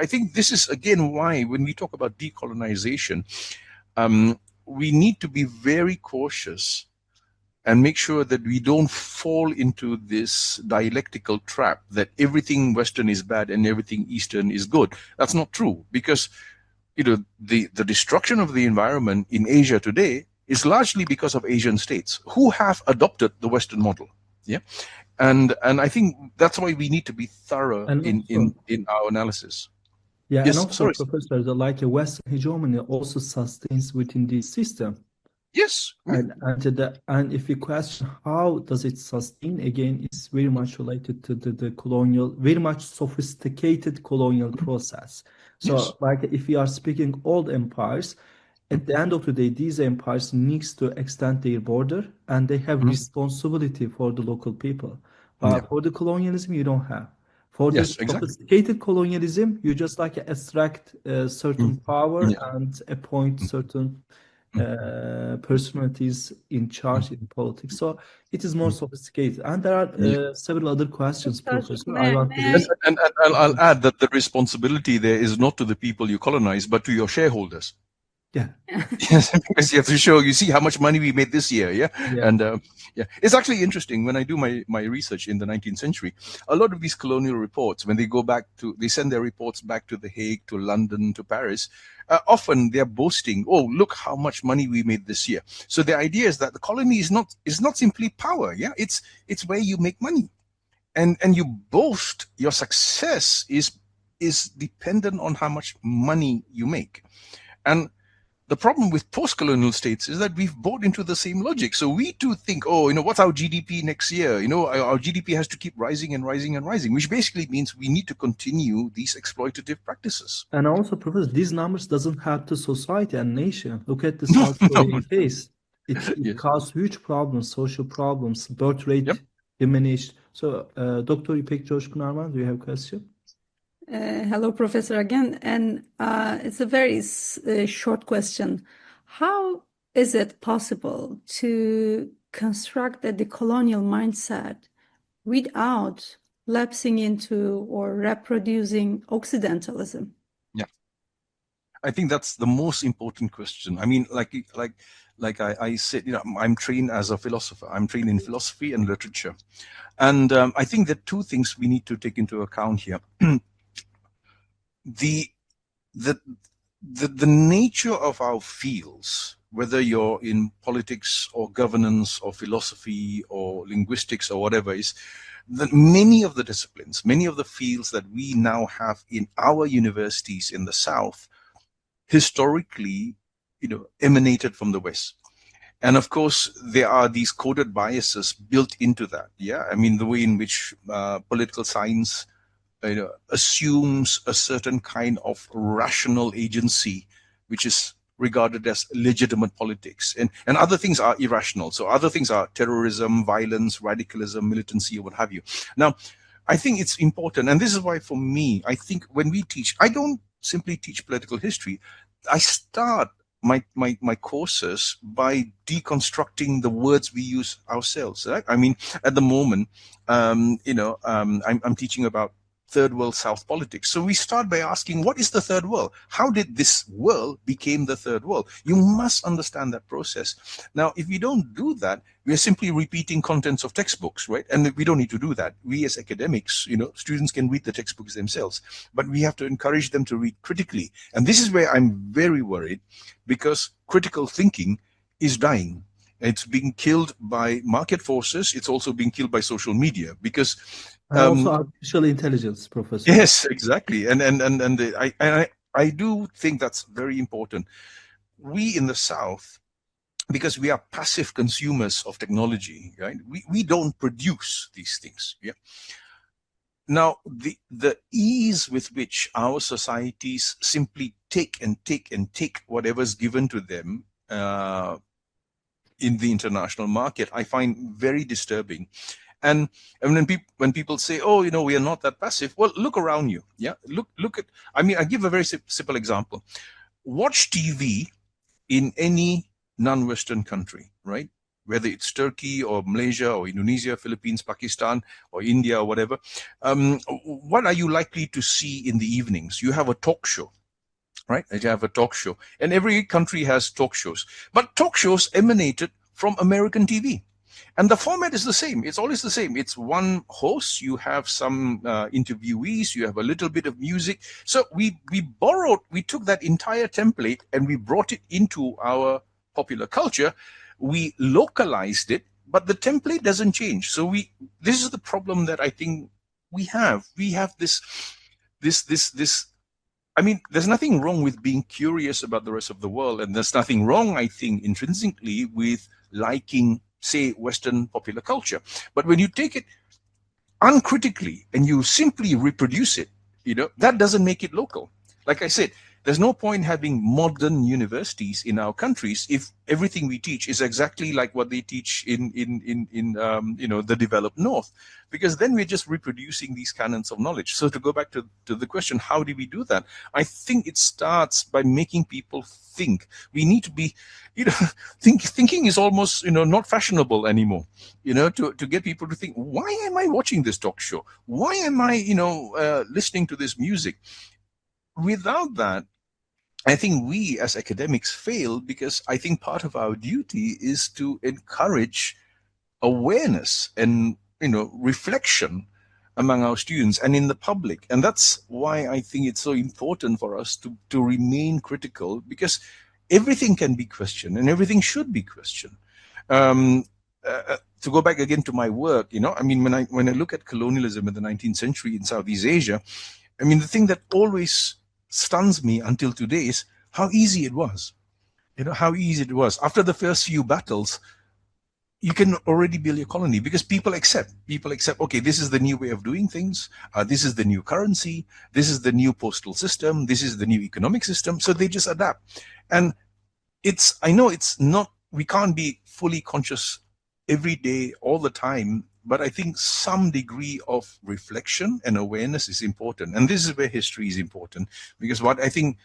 I think this is again why when we talk about decolonization, we need to be very cautious and make sure that we don't fall into this dialectical trap that everything Western is bad and everything Eastern is good. That's not true, because the destruction of the environment in Asia today is largely because of Asian states who have adopted the Western model. Yeah. And I think that's why we need to be thorough in our analysis. Yeah, Yes, and also, sorry. Professor, like a Western hegemony also sustains within this system. Yes. And if you question how does it sustain, again, it's very much related to the colonial, very much sophisticated colonial process. So Yes. like if we are speaking old empires, at the end of the day, these empires needs to extend their border and they have responsibility for the local people. But for the colonialism, you don't have. For the Yes, exactly. sophisticated colonialism, you just like extract certain power and appoint certain personalities in charge in politics. So it is more sophisticated. And there are several other questions, Professor. I want to raise. And I'll add that the responsibility there is not to the people you colonize, but to your shareholders. Yeah. Yes, because you have to show, you see how much money we made this year, yeah? And it's actually interesting when I do my research in the 19th century, a lot of these colonial reports, when they go back to, they send their reports back to The Hague, to London, to Paris, often they're boasting, oh, look how much money we made this year. So the idea is that the colony is not simply power, yeah? It's where you make money. And you boast your success is dependent on how much money you make. And the problem with post-colonial states is that we've bought into the same logic. So we too think, oh, what's our GDP next year? Our GDP has to keep rising and rising and rising, which basically means we need to continue these exploitative practices. And also, Professor, these numbers doesn't help the society and nation. Look at the South Korean case. It caused huge problems, social problems, birth rate diminished. So, Dr. İpek Coşkun Arman, do you have a question? Hello, Professor, again. And it's a very short question. How is it possible to construct a decolonial mindset without lapsing into or reproducing Occidentalism? Yeah, I think that's the most important question. I mean, like I said, I'm trained as a philosopher. I'm trained in philosophy and literature, and I think there are two things we need to take into account here. the the nature of our fields, whether you're in politics or governance or philosophy or linguistics or whatever, is that many of the disciplines, many of the fields that we now have in our universities in the South, historically, emanated from the West. And of course, there are these coded biases built into that. Yeah, I mean, the way in which political science assumes a certain kind of rational agency, which is regarded as legitimate politics, and other things are irrational. So other things are terrorism, violence, radicalism, militancy, or what have you. Now, I think it's important, and this is why for me, I think when we teach, I don't simply teach political history. I start my courses by deconstructing the words we use ourselves. Right? I mean, at the moment, I'm teaching about third world South politics. So we start by asking, what is the third world? How did this world become the third world? You must understand that process. Now, if we don't do that, we are simply repeating contents of textbooks, right? And we don't need to do that. We as academics, students can read the textbooks themselves, but we have to encourage them to read critically. And this is where I'm very worried, because critical thinking is dying. It's being killed by market forces. It's also being killed by social media, because and also artificial intelligence, Professor. Yes, exactly. And I do think that's very important. We in the South, because we are passive consumers of technology, right? We don't produce these things. Yeah. Now, the ease with which our societies simply take whatever's given to them in the international market, I find very disturbing. And when people say, oh, we are not that passive, well, look around you. Yeah, look at. I mean, I give a very simple example. Watch TV in any non-Western country, right? Whether it's Turkey or Malaysia or Indonesia, Philippines, Pakistan, or India or whatever. What are you likely to see in the evenings? You have a talk show, right? You have a talk show, and every country has talk shows. But talk shows emanated from American TV. And the format is the same. It's always the same. It's one host. You have some interviewees. You have a little bit of music. So we took that entire template and we brought it into our popular culture. We localized it, but the template doesn't change. So this is the problem that I think we have. We have this. I mean, there's nothing wrong with being curious about the rest of the world, and there's nothing wrong, I think, intrinsically with liking, say, Western popular culture. But when you take it uncritically and you simply reproduce it, that doesn't make it local. Like I said, there's no point having modern universities in our countries if everything we teach is exactly like what they teach in the developed North, because then we're just reproducing these canons of knowledge. So to go back to the question, how do we do that? I think it starts by making people think. We need to be, thinking is almost, not fashionable anymore, to get people to think, why am I watching this talk show? Why am I, listening to this music? Without that, I think we as academics fail, because I think part of our duty is to encourage awareness and reflection among our students and in the public. And that's why I think it's so important for us to remain critical, because everything can be questioned and everything should be questioned. To go back again to my work, I mean, when I look at colonialism in the 19th century in Southeast Asia, I mean, the thing that always stuns me until today is how easy it was. How easy it was. After the first few battles, you can already build your colony, because people accept, okay, this is the new way of doing things. This is the new currency. This is the new postal system. This is the new economic system. So they just adapt. And I know it's not, we can't be fully conscious every day, all the time, but I think some degree of reflection and awareness is important. And this is where history is important, because what I think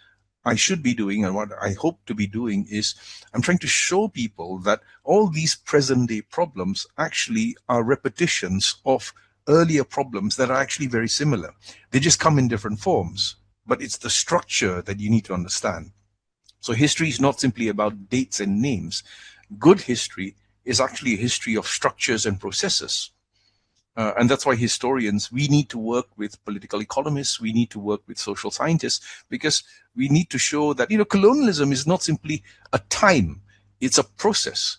I should be doing and what I hope to be doing is I'm trying to show people that all these present day problems actually are repetitions of earlier problems that are actually very similar. They just come in different forms, but it's the structure that you need to understand. So history is not simply about dates and names. Good history is actually a history of structures and processes. And that's why historians, we need to work with political economists, we need to work with social scientists, because we need to show that, colonialism is not simply a time, it's a process.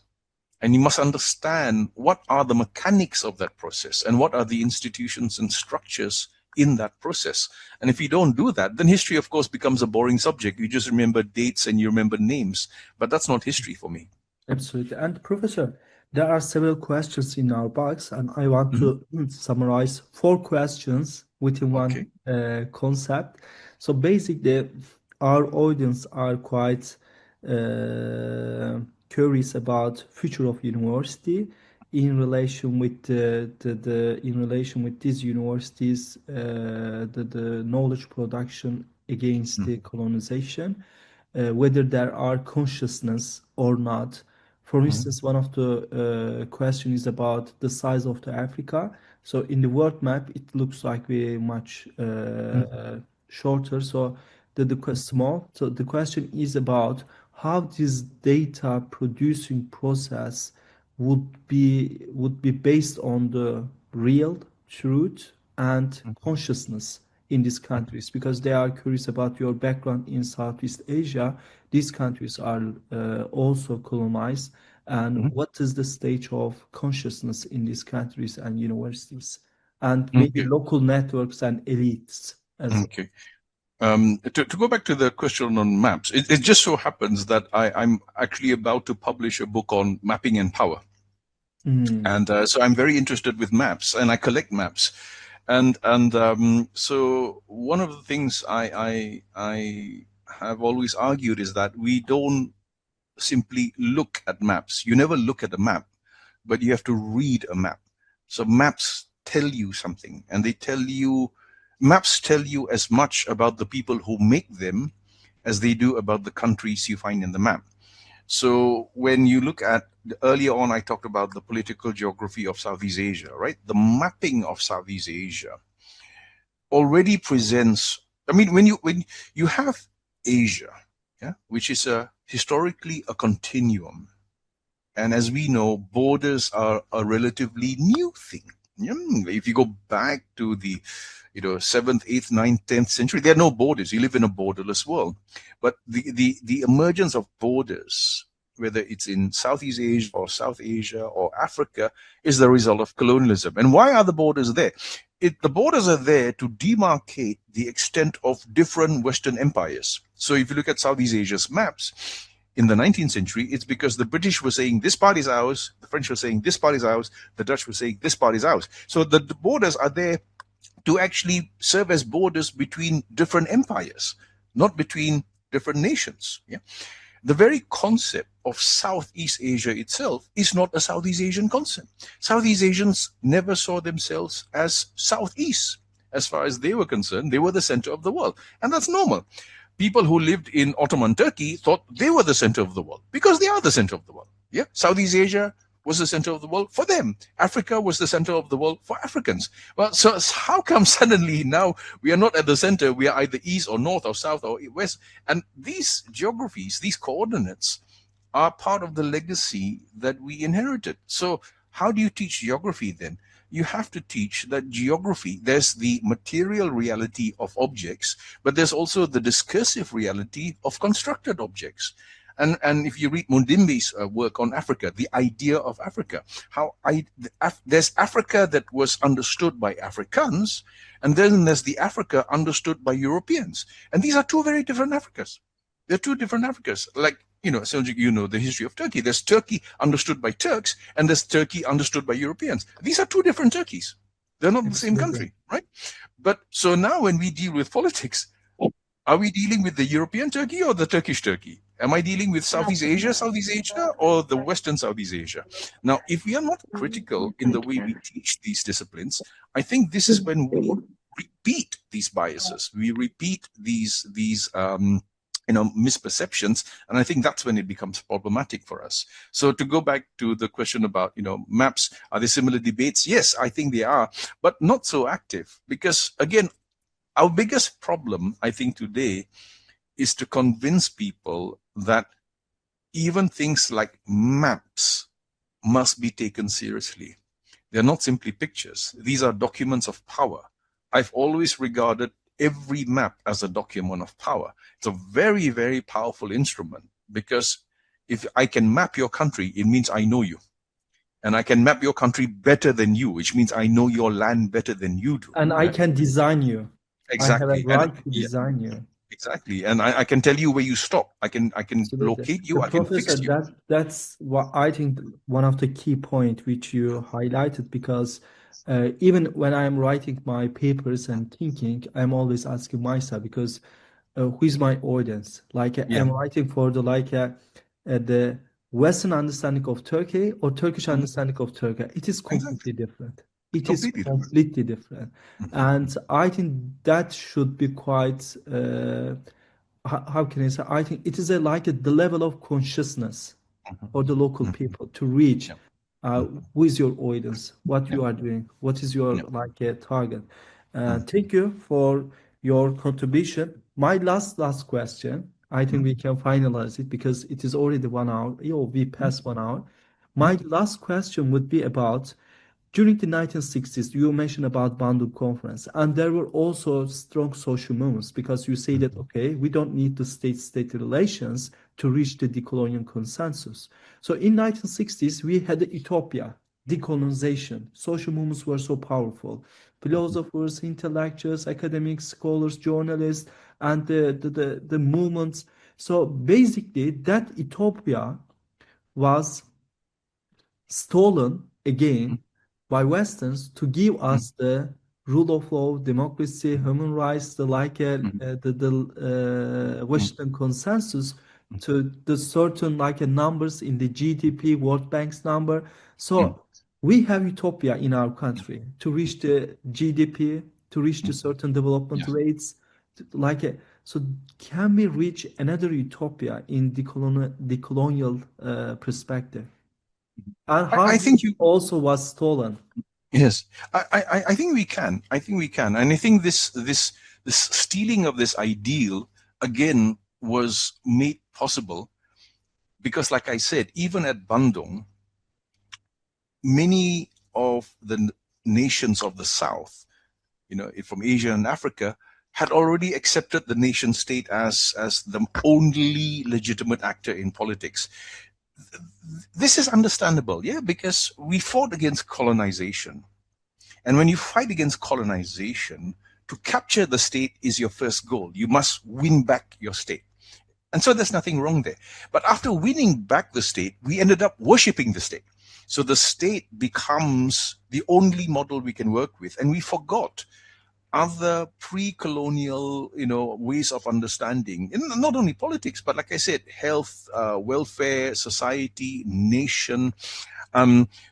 And you must understand what are the mechanics of that process and what are the institutions and structures in that process. And if you don't do that, then history, of course, becomes a boring subject. You just remember dates and you remember names, but that's not history for me. Absolutely. And Professor, there are several questions in our box, and I want to summarize 4 questions within Okay. one concept. So basically, our audience are quite curious about future of university in relation with these universities, the knowledge production against the colonization, whether there are consciousness or not. For instance, one of the question is about the size of the Africa. So in the world map, it looks like very much shorter. So small. So the question is about how this data producing process would be based on the real truth and consciousness in these countries, because they are curious about your background in Southeast Asia. These countries are also colonized, and what is the stage of consciousness in these countries and universities, and maybe Okay. local networks and elites as well. Okay. To go back to the question on maps, it just so happens that I'm actually about to publish a book on mapping and power. And so I'm very interested with maps, and I collect maps. And so one of the things I have always argued is that we don't simply look at maps. You never look at a map, but you have to read a map. So maps tell you something, and maps tell you as much about the people who make them as they do about the countries you find in the map. So when you look at, earlier on, I talked about the political geography of Southeast Asia, right? The mapping of Southeast Asia already presents, when you have Asia, yeah, which is historically a continuum. And as we know, borders are a relatively new thing. If you go back to the 7th, 8th, 9th, 10th century, there are no borders. You live in a borderless world. But the emergence of borders, whether it's in Southeast Asia or South Asia or Africa, is the result of colonialism. And why are the borders there? The borders are there to demarcate the extent of different Western empires. So if you look at Southeast Asia's maps, in the 19th century, it's because the British were saying this part is ours, the French were saying this part is ours, the Dutch were saying this part is ours. So the borders are there to actually serve as borders between different empires, not between different nations. Yeah? The very concept of Southeast Asia itself is not a Southeast Asian concept. Southeast Asians never saw themselves as Southeast. As far as they were concerned, they were the center of the world. And that's normal. People who lived in Ottoman Turkey thought they were the center of the world because they are the center of the world. Yeah, Southeast Asia was the center of the world for them. Africa was the center of the world for Africans. Well, so how come suddenly now we are not at the center? We are either east or north or south or west. And these geographies, these coordinates are part of the legacy that we inherited. So how do you teach geography then? You have to teach that geography, there's the material reality of objects, but there's also the discursive reality of constructed objects. And if you read Mundimbe's work on Africa, the idea of Africa, there's Africa that was understood by Africans, and then there's the Africa understood by Europeans. And these are two very different Africas. They're two different Africas. Like, Seljuk, the history of Turkey. There's Turkey understood by Turks, and there's Turkey understood by Europeans. These are two different Turkeys. They're not the same country, right? But so now when we deal with politics, are we dealing with the European Turkey or the Turkish Turkey? Am I dealing with Southeast Asia, or the Western Southeast Asia? Now, if we are not critical in the way we teach these disciplines, I think this is when we repeat these biases. We repeat these misperceptions, and I think that's when it becomes problematic for us. So to go back to the question about maps, are there similar debates? Yes, I think they are, but not so active, because again, our biggest problem, I think, today is to convince people that even things like maps must be taken seriously. They're not simply pictures. These are documents of power. I've always regarded every map as a document of power. It's a very, very powerful instrument, because if I can map your country, it means I know you. And I can map your country better than you, which means I know your land better than you do. And I can design you. Exactly. I have a right to design you. Exactly. And I can tell you where you stop. I can Absolutely. locate you. I can Professor, fix you. that's what I think one of the key points which you highlighted, because even when I'm writing my papers and thinking, I'm always asking myself, because who is my audience? Like I'm writing for the Western understanding of Turkey or Turkish understanding of Turkey. It is completely different. It is completely different. And I think that should be quite, how can I say? I think it is the level of consciousness for the local people to reach. Who is your audience? What you are doing? What is your target? Thank you for your contribution. My last question. I think we can finalize it because it is already 1 hour. We passed 1 hour. My last question would be about, during the 1960s, you mentioned about Bandung Conference, and there were also strong social movements, because you say that, okay, we don't need the state-state relations to reach the decolonial consensus. So in 1960s, we had the utopia, decolonization. Social movements were so powerful. Philosophers, intellectuals, academics, scholars, journalists, and the movements. So basically, that utopia was stolen again by Westerns to give us the rule of law, democracy, human rights, the Washington consensus, to the certain numbers in the GDP, World Bank's number. So we have utopia in our country to reach the GDP, to reach the certain development rates, so can we reach another utopia in decolonial perspective? And how I think you also was stolen. Yes, I think we can. I think we can, and I think this stealing of this ideal again was made possible because, like I said, even at Bandung, many of the nations of the South, from Asia and Africa, had already accepted the nation state as the only legitimate actor in politics. This is understandable, because we fought against colonization. And when you fight against colonization, to capture the state is your first goal. You must win back your state. And so there's nothing wrong there. But after winning back the state, we ended up worshipping the state. So the state becomes the only model we can work with. And we forgot other pre-colonial, ways of understanding, not only politics, but like I said, health, welfare, society, nation.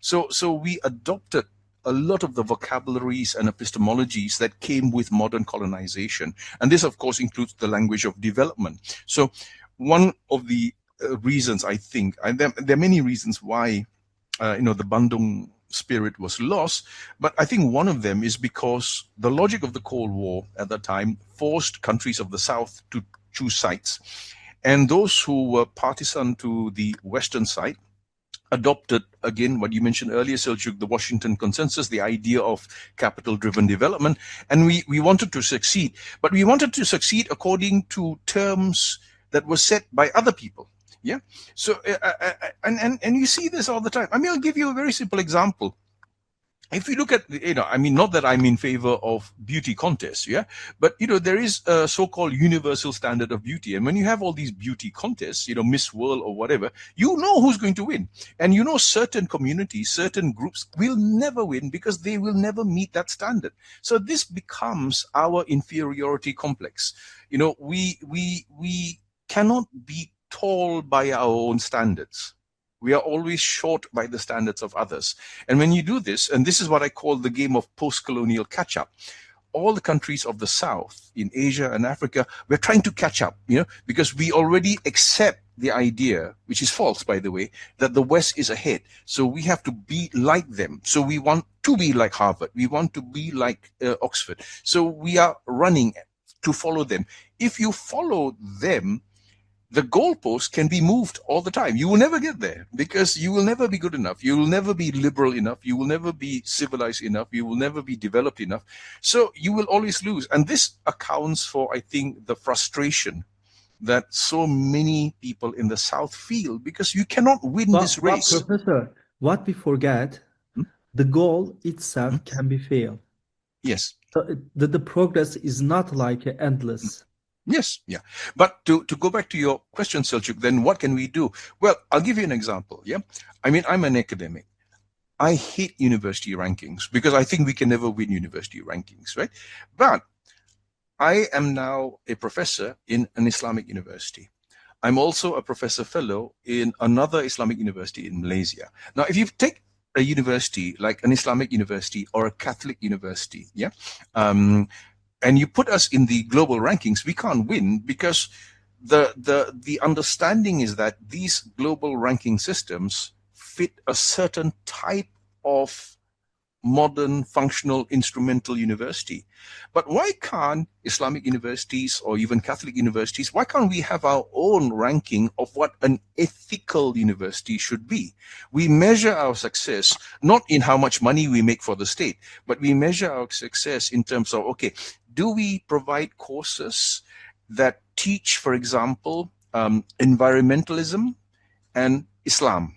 So we adopted a lot of the vocabularies and epistemologies that came with modern colonization. And this, of course, includes the language of development. So one of the reasons, I think, and there are many reasons why, the Bandung spirit was lost, but I think one of them is because the logic of the Cold War at that time forced countries of the South to choose sides. And those who were partisan to the Western side adopted, again, what you mentioned earlier, Selçuk, the Washington Consensus, the idea of capital-driven development. And we wanted to succeed, but we wanted to succeed according to terms that were set by other people. Yeah. So, and you see this all the time. I mean, I'll give you a very simple example. If you look at, not that I'm in favor of beauty contests, but, there is a so-called universal standard of beauty. And when you have all these beauty contests, Miss World or whatever, you know who's going to win. And certain communities, certain groups will never win because they will never meet that standard. So this becomes our inferiority complex. We cannot be tall by our own standards. We are always short by the standards of others. And when you do this, and this is what I call the game of post-colonial catch-up, all the countries of the South in Asia and Africa, we're trying to catch up, because we already accept the idea, which is false, by the way, that the West is ahead. So we have to be like them. So we want to be like Harvard. We want to be like Oxford. So we are running to follow them. If you follow them, the goalpost can be moved all the time. You will never get there because you will never be good enough. You will never be liberal enough. You will never be civilized enough. You will never be developed enough. So you will always lose. And this accounts for, I think, the frustration that so many people in the South feel because you cannot win this race. Professor, what we forget, the goal itself can be failed. Yes. So the progress is not like endless. Yes, yeah. But to go back to your question, Selçuk, then what can we do? Well, I'll give you an example, yeah? I mean, I'm an academic. I hate university rankings because I think we can never win university rankings, right? But I am now a professor in an Islamic university. I'm also a professor fellow in another Islamic university in Malaysia. Now, if you take a university like an Islamic university or a Catholic university, yeah, and you put us in the global rankings, we can't win because the understanding is that these global ranking systems fit a certain type of modern functional instrumental university. But why can't Islamic universities or even Catholic universities, why can't we have our own ranking of what an ethical university should be? We measure our success not in how much money we make for the state, but we measure our success in terms of, okay, do we provide courses that teach, for example, environmentalism and Islam,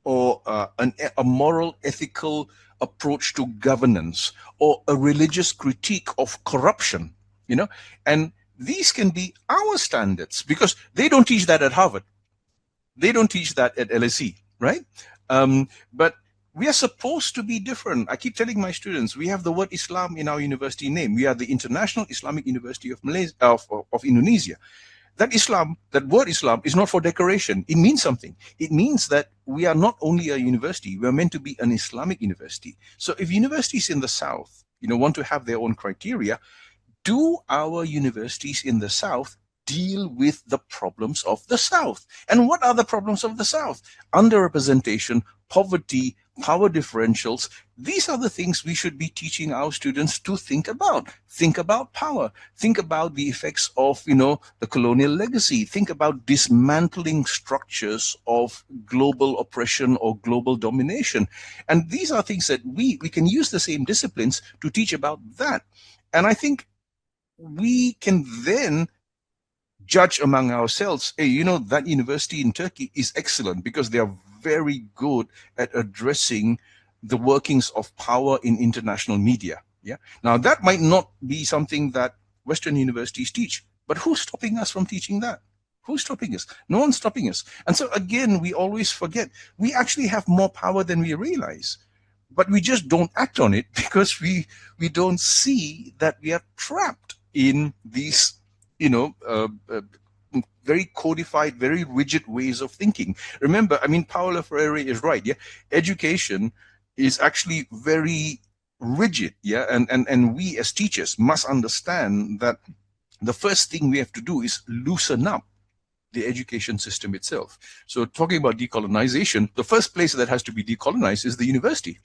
or a moral, ethical approach to governance, or a religious critique of corruption, and these can be our standards because they don't teach that at Harvard. They don't teach that at LSE, right? But we are supposed to be different. I keep telling my students, we have the word Islam in our university name. We are the International Islamic University of Malaysia, of Indonesia. That Islam, that word Islam is not for decoration. It means something. It means that we are not only a university, we are meant to be an Islamic university. So if universities in the South, want to have their own criteria, do our universities in the South deal with the problems of the South? And what are the problems of the South? Underrepresentation, poverty, power differentials. These are the things we should be teaching our students to think about. Think about power. Think about the effects of, the colonial legacy. Think about dismantling structures of global oppression or global domination. And these are things that we can use the same disciplines to teach about that. And I think we can then judge among ourselves, hey, that university in Turkey is excellent because they are very good at addressing the workings of power in international media. Yeah. Now that might not be something that Western universities teach, but who's stopping us from teaching that? Who's stopping us? No one's stopping us. And so again, we always forget we actually have more power than we realize, but we just don't act on it because we don't see that we are trapped in these very codified, very rigid ways of thinking. Remember, Paulo Freire is right. Yeah, education is actually very rigid. Yeah, and we as teachers must understand that the first thing we have to do is loosen up the education system itself. So, talking about decolonization, the first place that has to be decolonized is the university.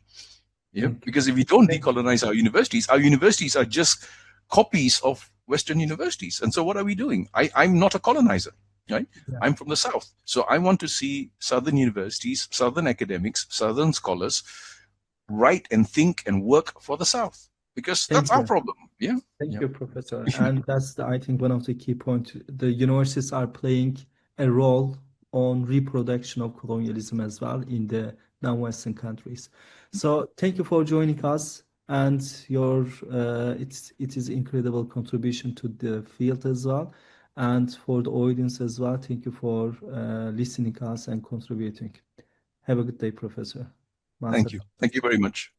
Yeah, because if we don't decolonize our universities are just copies of Western universities. And so what are we doing? I'm not a colonizer, right? Yeah. I'm from the South. So I want to see Southern universities, Southern academics, Southern scholars write and think and work for the South, because that's our problem. Yeah. Thank you, Professor. And that's, I think, one of the key points. The universities are playing a role on reproduction of colonialism as well in the non-Western countries. So thank you for joining us. And your it is incredible contribution to the field as well, and for the audience as well. Thank you for listening us and contributing. Have a good day, Professor. Thank you very much.